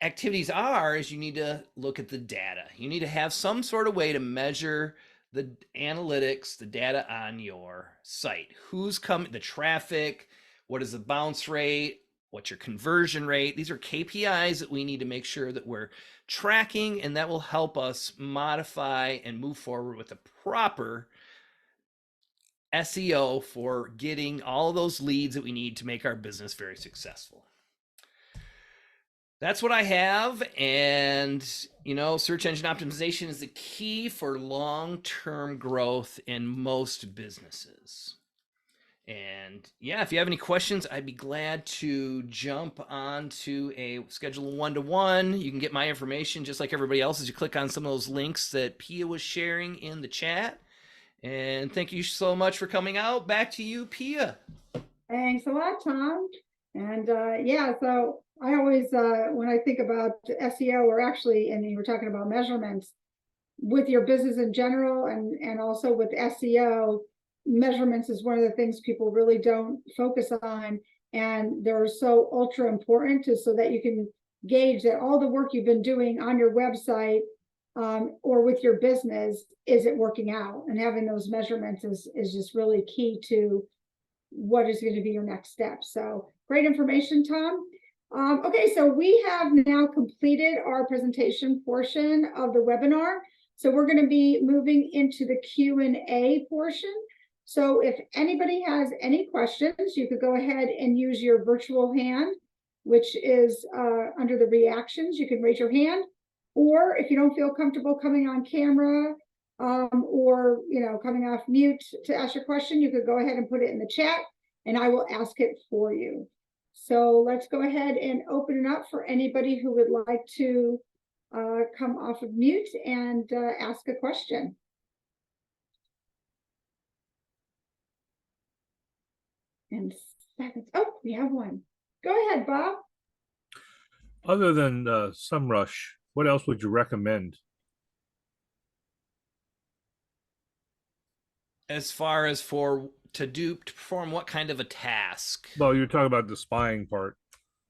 activities are, is you need to look at the data. You need to have some sort of way to measure the analytics, the data on your site. Who's coming, the traffic, what is the bounce rate, what's your conversion rate? These are KPIs that we need to make sure that we're tracking, and that will help us modify and move forward with a proper SEO for getting all of those leads that we need to make our business very successful. That's what I have. And, search engine optimization is the key for long-term growth in most businesses. And yeah, if you have any questions, I'd be glad to jump on to a schedule 1-to-1. You can get my information just like everybody else as you click on some of those links that Pia was sharing in the chat. And thank you so much for coming out. Back to you, Pia. Thanks a lot, Tom. And so I always, when I think about SEO, or actually, and you were talking about measurements with your business in general, and also with SEO, measurements is one of the things people really don't focus on. And they're so ultra important so that you can gauge that all the work you've been doing on your website or with your business, is it working out? And having those measurements is just really key to what is going to be your next step. So great information, Tom. Okay, so we have now completed our presentation portion of the webinar. So we're going to be moving into the Q&A portion. So if anybody has any questions, you could go ahead and use your virtual hand, which is under the reactions. You can raise your hand, or if you don't feel comfortable coming on camera, or coming off mute to ask your question, you could go ahead and put it in the chat and I will ask it for you. So let's go ahead and open it up for anybody who would like to come off of mute and ask a question. And seconds. Oh, we have one. Go ahead, Bob. Other than SEMrush, what else would you recommend? As far as to perform what kind of a task? Well, you're talking about the spying part.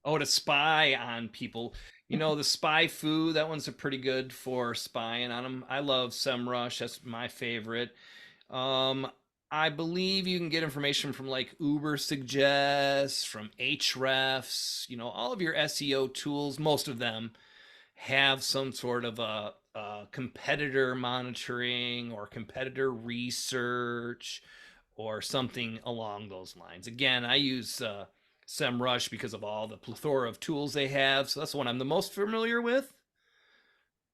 Oh, to spy on people. The spy foo, that one's a pretty good for spying on them. I love SEMrush. That's my favorite. I believe you can get information from like Uber Suggests, from Ahrefs, all of your SEO tools, most of them have some sort of a competitor monitoring or competitor research or something along those lines. Again, I use SEMrush because of all the plethora of tools they have. So that's the one I'm the most familiar with.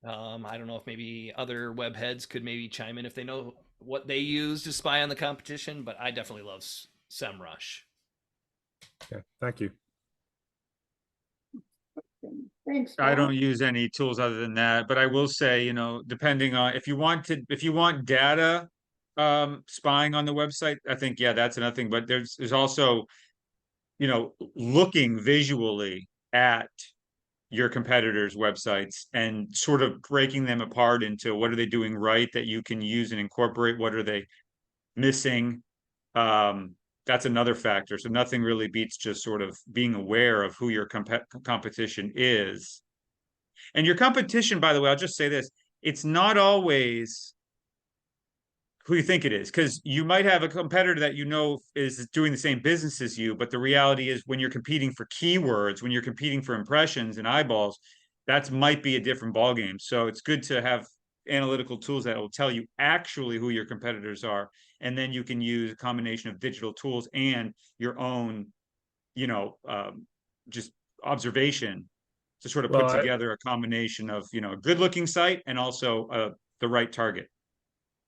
I don't know if maybe other web heads could maybe chime in if they know what they use to spy on the competition, but I definitely love SEMrush. Okay, thank you. Thanks, I Bob. don't use any tools other than that, but I will say, depending on if you want data spying on the website, I think that's another thing. But there's also, looking visually at your competitors' websites and sort of breaking them apart into what are they doing right that you can use and incorporate, what are they missing. That's another factor. So nothing really beats just sort of being aware of who your competition is. And your competition, by the way, I'll just say this, it's not always who you think it is, because you might have a competitor that is doing the same business as you, but the reality is when you're competing for keywords, when you're competing for impressions and eyeballs, that might be a different ballgame. So it's good to have analytical tools that will tell you actually who your competitors are, and then you can use a combination of digital tools and your own, just observation to sort of put together a combination of, a good-looking site and also the right target.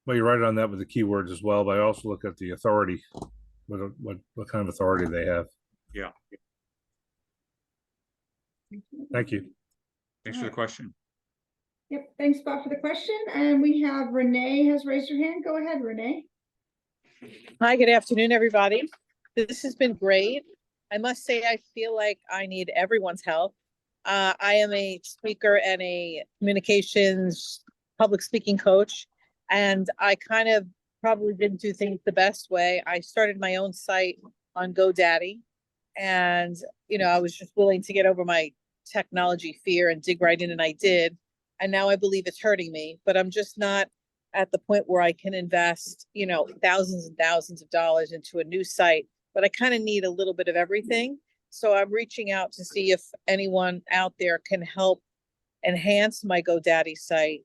Well, you're right on that with the keywords as well, but I also look at the authority, what kind of authority they have. Yeah. Thank you. Thanks for the question. Yep, thanks, Bob, for the question. And we have Renee has raised her hand. Go ahead, Renee. Hi, good afternoon, everybody. This has been great. I must say, I feel like I need everyone's help. I am a speaker and a communications public speaking coach, and I kind of probably didn't do things the best way. I started my own site on GoDaddy, and I was just willing to get over my technology fear and dig right in, and I did. And now I believe it's hurting me, but I'm just not at the point where I can invest, thousands and thousands of dollars into a new site, but I kind of need a little bit of everything. So I'm reaching out to see if anyone out there can help enhance my GoDaddy site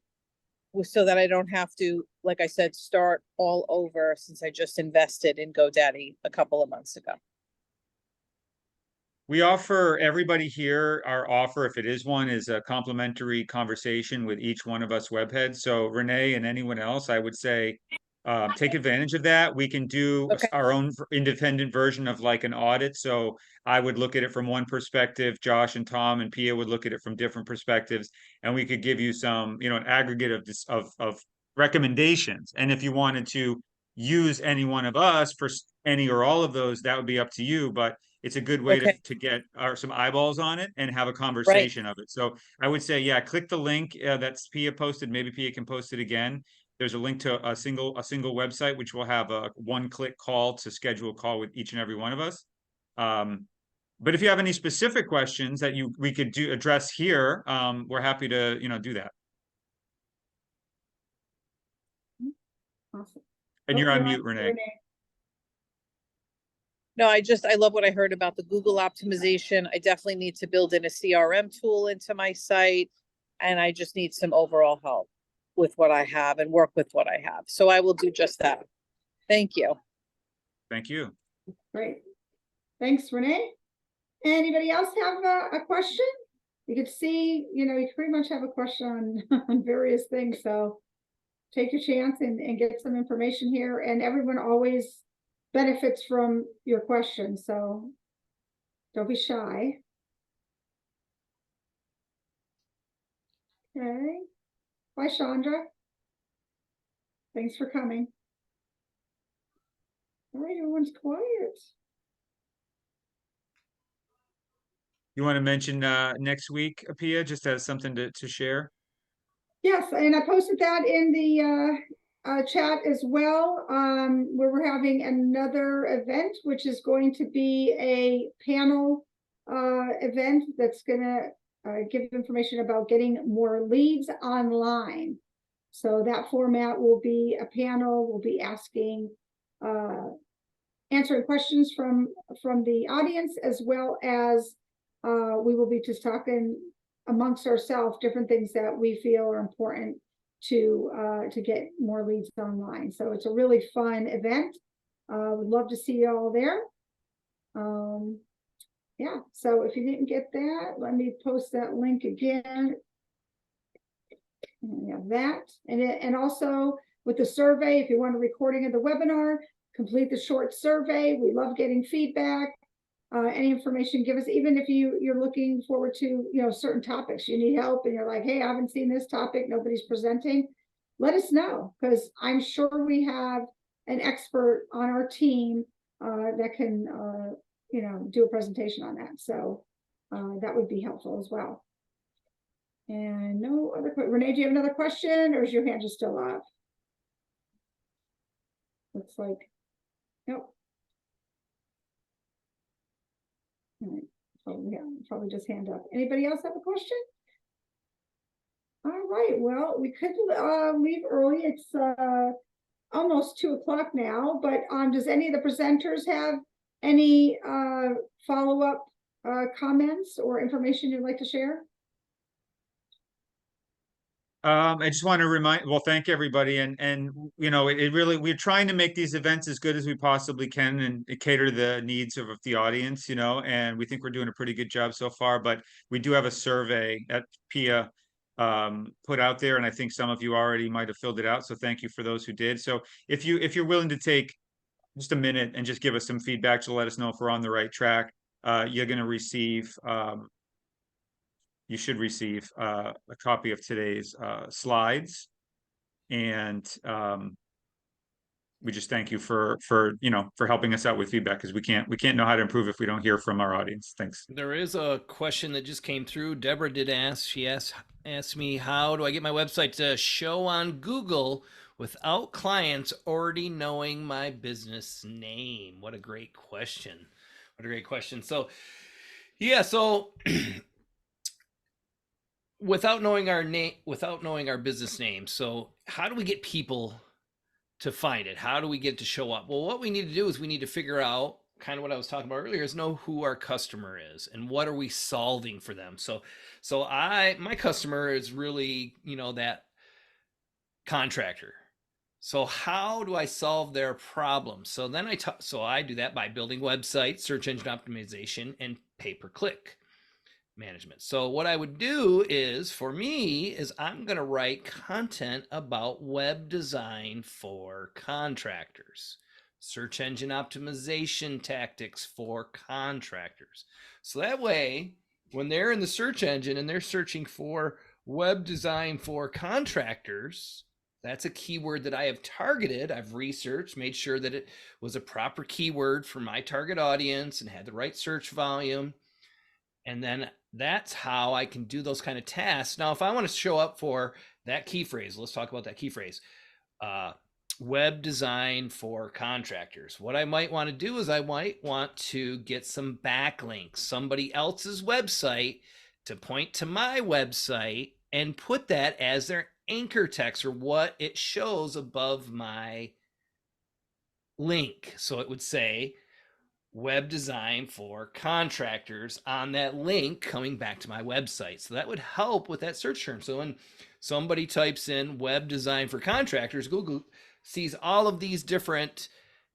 so that I don't have to, like I said, start all over, since I just invested in GoDaddy a couple of months ago. We offer everybody here, our offer, if it is one, is a complimentary conversation with each one of us webheads. So Renee and anyone else, I would say, take advantage of that. We can do our own independent version of like an audit. So I would look at it from one perspective. Josh and Tom and Pia would look at it from different perspectives, and we could give you some, an aggregate of recommendations. And if you wanted to use any one of us for any or all of those, that would be up to you. But it's a good way to get some eyeballs on it and have a conversation of it. So I would say, click the link that's Pia posted. Maybe Pia can post it again. There's a link to a single website, which will have a one-click call to schedule a call with each and every one of us. But if you have any specific questions that we could address here, we're happy to do that. Awesome. And you're on mute, Renee. No, I love what I heard about the Google optimization. I definitely need to build in a CRM tool into my site, and I just need some overall help. with what I have and work with what I have. So I will do just that. Thank you. Thank you. Great. Thanks, Renee. Anybody else have a question? You could see, you know, you pretty much have a question on various things. So take your chance and get some information here. And everyone always benefits from your questions. So don't be shy. Okay. Bye, Chandra. Thanks for coming. All right, everyone's quiet. You want to mention next week, Apia, just as something to share? Yes, and I posted that in the chat as well, where we're having another event, which is going to be a panel event that's gonna give information about getting more leads online. So that format will be a panel. We'll be asking, answering questions from the audience, as well as we will be just talking amongst ourselves different things that we feel are important to get more leads online. So it's a really fun event. Would love to see you all there. Yeah, so if you didn't get that, let me post that link again. And we have that, and also with the survey, if you want a recording of the webinar, complete the short survey. We love getting feedback. Any information, give us, even if you're looking forward to, you know, certain topics, you need help and you're like, hey, I haven't seen this topic, nobody's presenting, let us know, because I'm sure we have an expert on our team that can, you know, do a presentation on that. So that would be helpful as well. And no other, Renee, do you have another question, or is your hand just still up? Looks like, nope. All right. Probably, yeah, probably just hand up. Anybody else have a question? All right, well, we could leave early. It's almost 2 o'clock now, but does any of the presenters have any follow-up comments or information you'd like to share? I just want to thank everybody, and you know, it really, we're trying to make these events as good as we possibly can and cater to the needs of the audience, you know, and we think we're doing a pretty good job so far. But we do have a survey that Pia put out there, and I think some of you already might have filled it out. So thank you for those who did. So if you're willing to take just a minute and just give us some feedback to let us know if we're on the right track, you're going to receive. You should receive a copy of today's slides, and we just thank you for you know, for helping us out with feedback, because we can't know how to improve if we don't hear from our audience. Thanks. There is a question that just came through. Deborah did ask. She asked me, how do I get my website to show on Google without clients already knowing my business name? What a great question. What a great question. So yeah, so without knowing our name, without knowing our business name. So how do we get people to find it? How do we get it to show up? Well, what we need to do is we need to figure out, kind of what I was talking about earlier, is know who our customer is and what are we solving for them. So my customer is really, you know, that contractor. So how do I solve their problem? So then I do that by building websites, search engine optimization, and pay-per-click management. So what I would do is, for me, is I'm going to write content about web design for contractors, search engine optimization tactics for contractors. So that way, when they're in the search engine and they're searching for web design for contractors, that's a keyword that I have targeted. I've researched, made sure that it was a proper keyword for my target audience and had the right search volume. And then that's how I can do those kind of tasks. Now, if I want to show up for that key phrase, let's talk about that key phrase, web design for contractors. What I might want to do is I might want to get some backlinks, somebody else's website to point to my website and put that as their anchor text, or what it shows above my link. So it would say, web design for contractors on that link coming back to my website. So that would help with that search term. So when somebody types in web design for contractors, Google sees all of these different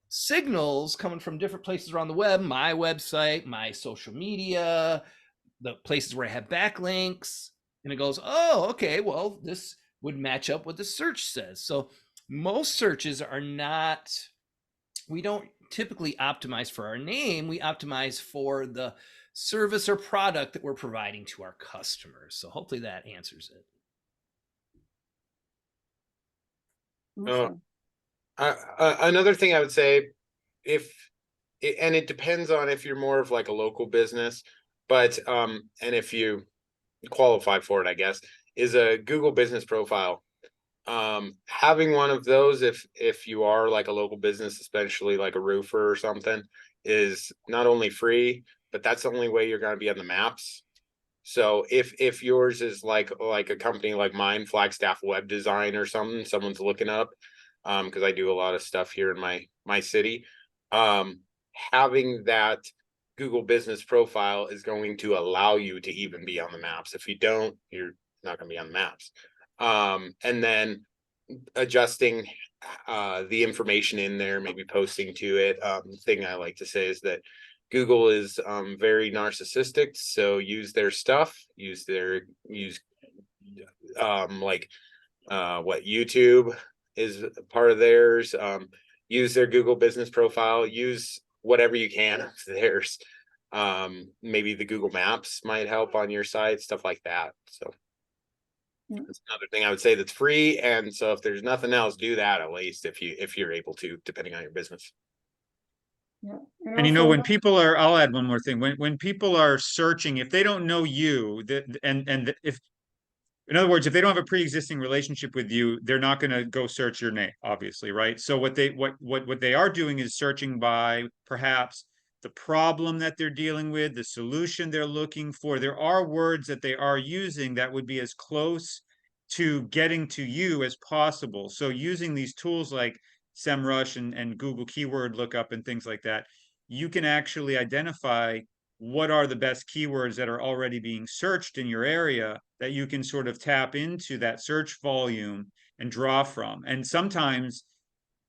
signals coming from different places around the web, my website, my social media, the places where I have backlinks, and it goes, oh, okay, well, this would match up what the search says. So most searches are not, we don't typically optimize for our name, we optimize for the service or product that we're providing to our customers. So hopefully that answers it. Awesome. Another thing I would say, and it depends on if you're more of like a local business, but and if you qualify for it, I guess, is a Google business profile. Having one of those, if you are like a local business, especially like a roofer or something, is not only free, but that's the only way you're going to be on the maps. So if yours is like a company like mine, Flagstaff Web Design or something, someone's looking up, because I do a lot of stuff here in my city, having that Google business profile is going to allow you to even be on the maps. If you don't, you're not going to be on the maps. And then adjusting the information in there, maybe posting to it. The thing I like to say is that Google is very narcissistic, so use their stuff, use what YouTube is part of theirs, use their Google business profile, use whatever you can of theirs. Maybe the Google Maps might help on your site, stuff like that. So Yeah. that's another thing I would say that's free. And so if there's nothing else, do that at least if you're able to, depending on your business. Yeah. And you know, also, when people are, I'll add one more thing. When people are searching, if they don't know you, if, in other words, if they don't have a pre-existing relationship with you, they're not going to go search your name, obviously, right? So what they are doing is searching by perhaps the problem that they're dealing with, the solution they're looking for. There are words that they are using that would be as close to getting to you as possible. So using these tools like SEMrush and Google keyword lookup and things like that, you can actually identify what are the best keywords that are already being searched in your area that you can sort of tap into that search volume and draw from. And sometimes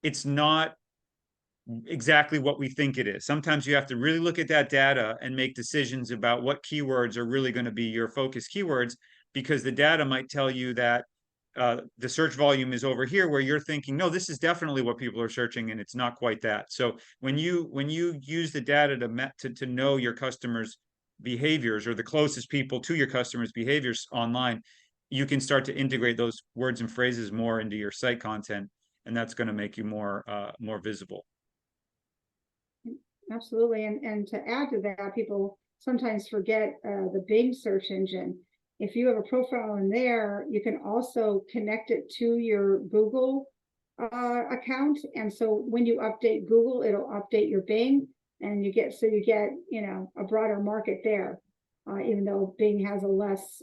it's not exactly what we think it is. Sometimes you have to really look at that data and make decisions about what keywords are really going to be your focus keywords, because the data might tell you that the search volume is over here where you're thinking, no, this is definitely what people are searching, and it's not quite that. So when you use the data to know your customers' behaviors, or the closest people to your customers' behaviors online, you can start to integrate those words and phrases more into your site content, and that's going to make you more visible. absolutely. And to add to that, people sometimes forget the Bing search engine. If you have a profile in there, you can also connect it to your Google account. And so when you update Google, it'll update your Bing, and you get, you know, a broader market there. Even though Bing has a less,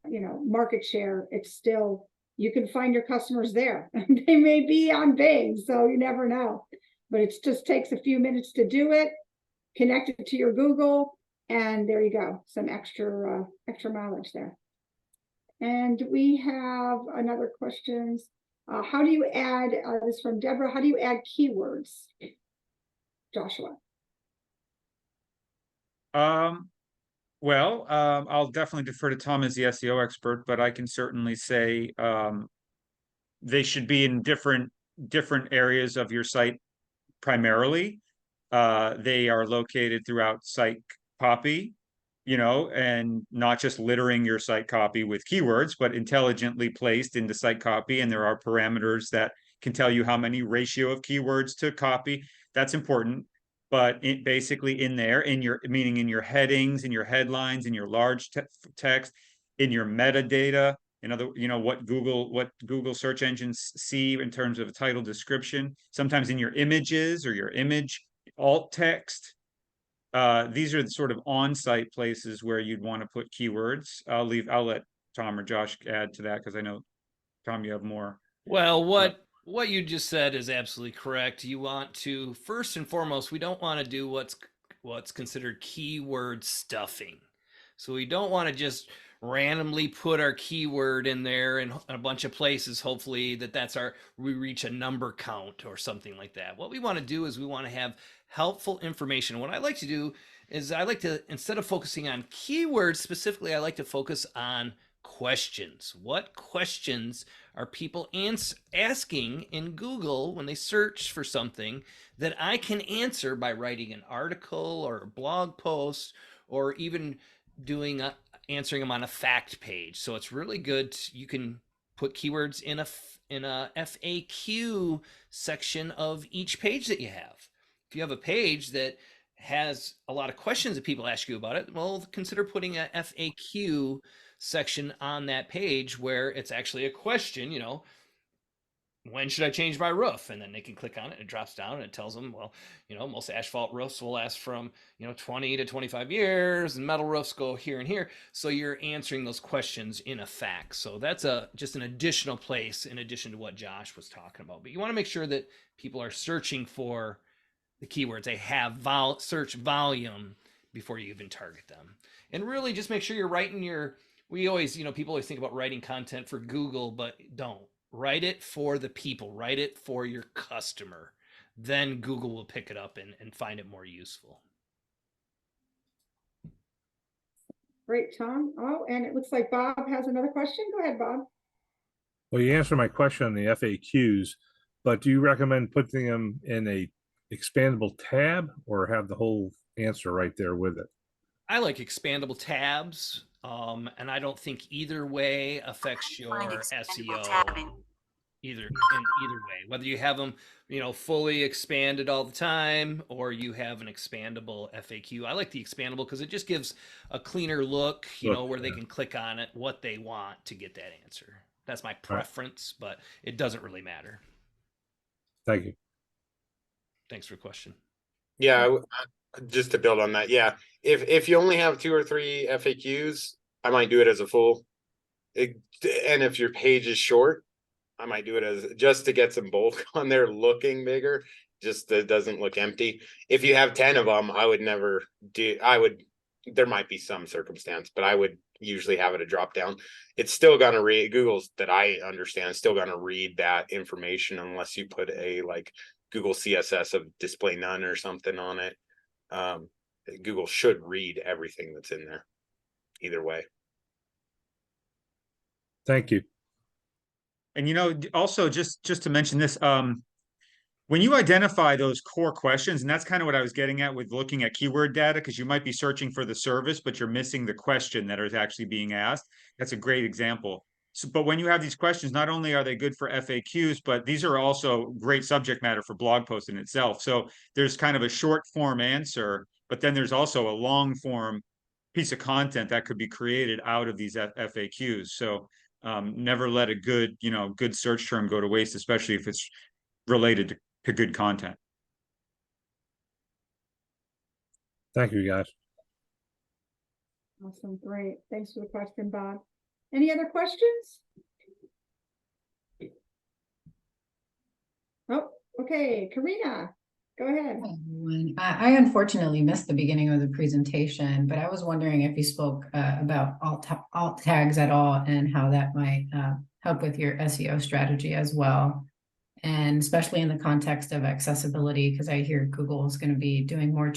you know, market share, it's still, you can find your customers there. They may be on Bing, so you never know. But it just takes a few minutes to do it, connect it to your Google, and there you go, some extra mileage there. And we have another question. How do you add, this from Deborah, how do you add keywords? Joshua. Well, I'll definitely defer to Tom as the SEO expert, but I can certainly say they should be in different areas of your site primarily. They are located throughout site copy, you know, and not just littering your site copy with keywords, but intelligently placed into site copy. And there are parameters that can tell you how many ratio of keywords to copy. That's important. But basically in there, meaning in your headings, in your headlines, in your large text, in your metadata, you know, what Google search engines see in terms of a title description, sometimes in your images or your image alt text. These are the sort of on-site places where you'd want to put keywords. I'll let Tom or Josh add to that, because I know, Tom, you have more. Well, what you just said is absolutely correct. You want to, first and foremost, we don't want to do what's what's considered keyword stuffing. So we don't want to just randomly put our keyword in there in a bunch of places, hopefully we reach a number count or something like that. What we want to do is we want to have helpful information. What I like to do is instead of focusing on keywords specifically, I like to focus on questions. What questions are people asking in Google when they search for something that I can answer by writing an article or a blog post, or even answering them on a fact page. So it's really good. You can put keywords in a FAQ section of each page that you have. If you have a page that has a lot of questions that people ask you about it, well, consider putting a FAQ section on that page where it's actually a question, when should I change my roof? And then they can click on it and it drops down and it tells them, well, most asphalt roofs will last from, 20 to 25 years, and metal roofs go here and here. So you're answering those questions in a fact. So that's just an additional place in addition to what Josh was talking about. But you want to make sure that people are searching for the keywords. They have search volume before you even target them. And really just make sure you're writing people always think about writing content for Google, but don't. Write it for the people, write it for your customer. Then Google will pick it up and find it more useful. Great, Tom. Oh, and it looks like Bob has another question. Go ahead, Bob. Well, you answered my question on the FAQs, but do you recommend putting them in a expandable tab or have the whole answer right there with it? I like expandable tabs, and I don't think either way affects your SEO. In either way, whether you have them, fully expanded all the time, or you have an expandable FAQ. I like the expandable because it just gives a cleaner look, where they can click on it, what they want to get that answer. That's my preference, but it doesn't really matter. Thank you. Thanks for the question. Yeah, just to build on that. Yeah, if you only have 2 or 3 FAQs, I might do it as a full. And if your page is short, I might do it as just to get some bulk on there looking bigger, just that it doesn't look empty. If you have 10 of them, I would never do, there might be some circumstance, but I would usually have it a drop down. It's still going to read, Google's that I understand is still going to read that information unless you put a Google CSS of display none or something on it. Google should read everything that's in there either way. Thank you. And also just to mention this, when you identify those core questions, and that's kind of what I was getting at with looking at keyword data, because you might be searching for the service, but you're missing the question that is actually being asked. That's a great example. So, but when you have these questions, not only are they good for FAQs, but these are also great subject matter for blog posts in itself. So there's kind of a short form answer, but then there's also a long form piece of content that could be created out of these FAQs. So never let a good search term go to waste, especially if it's related to good content. Thank you, guys. Awesome. Great. Thanks for the question, Bob. Any other questions? Oh, okay. Karina, go ahead. Hi, everyone. I unfortunately missed the beginning of the presentation, but I was wondering if you spoke about alt tags at all and how that might help with your SEO strategy as well. And especially in the context of accessibility, because I hear Google is going to be doing more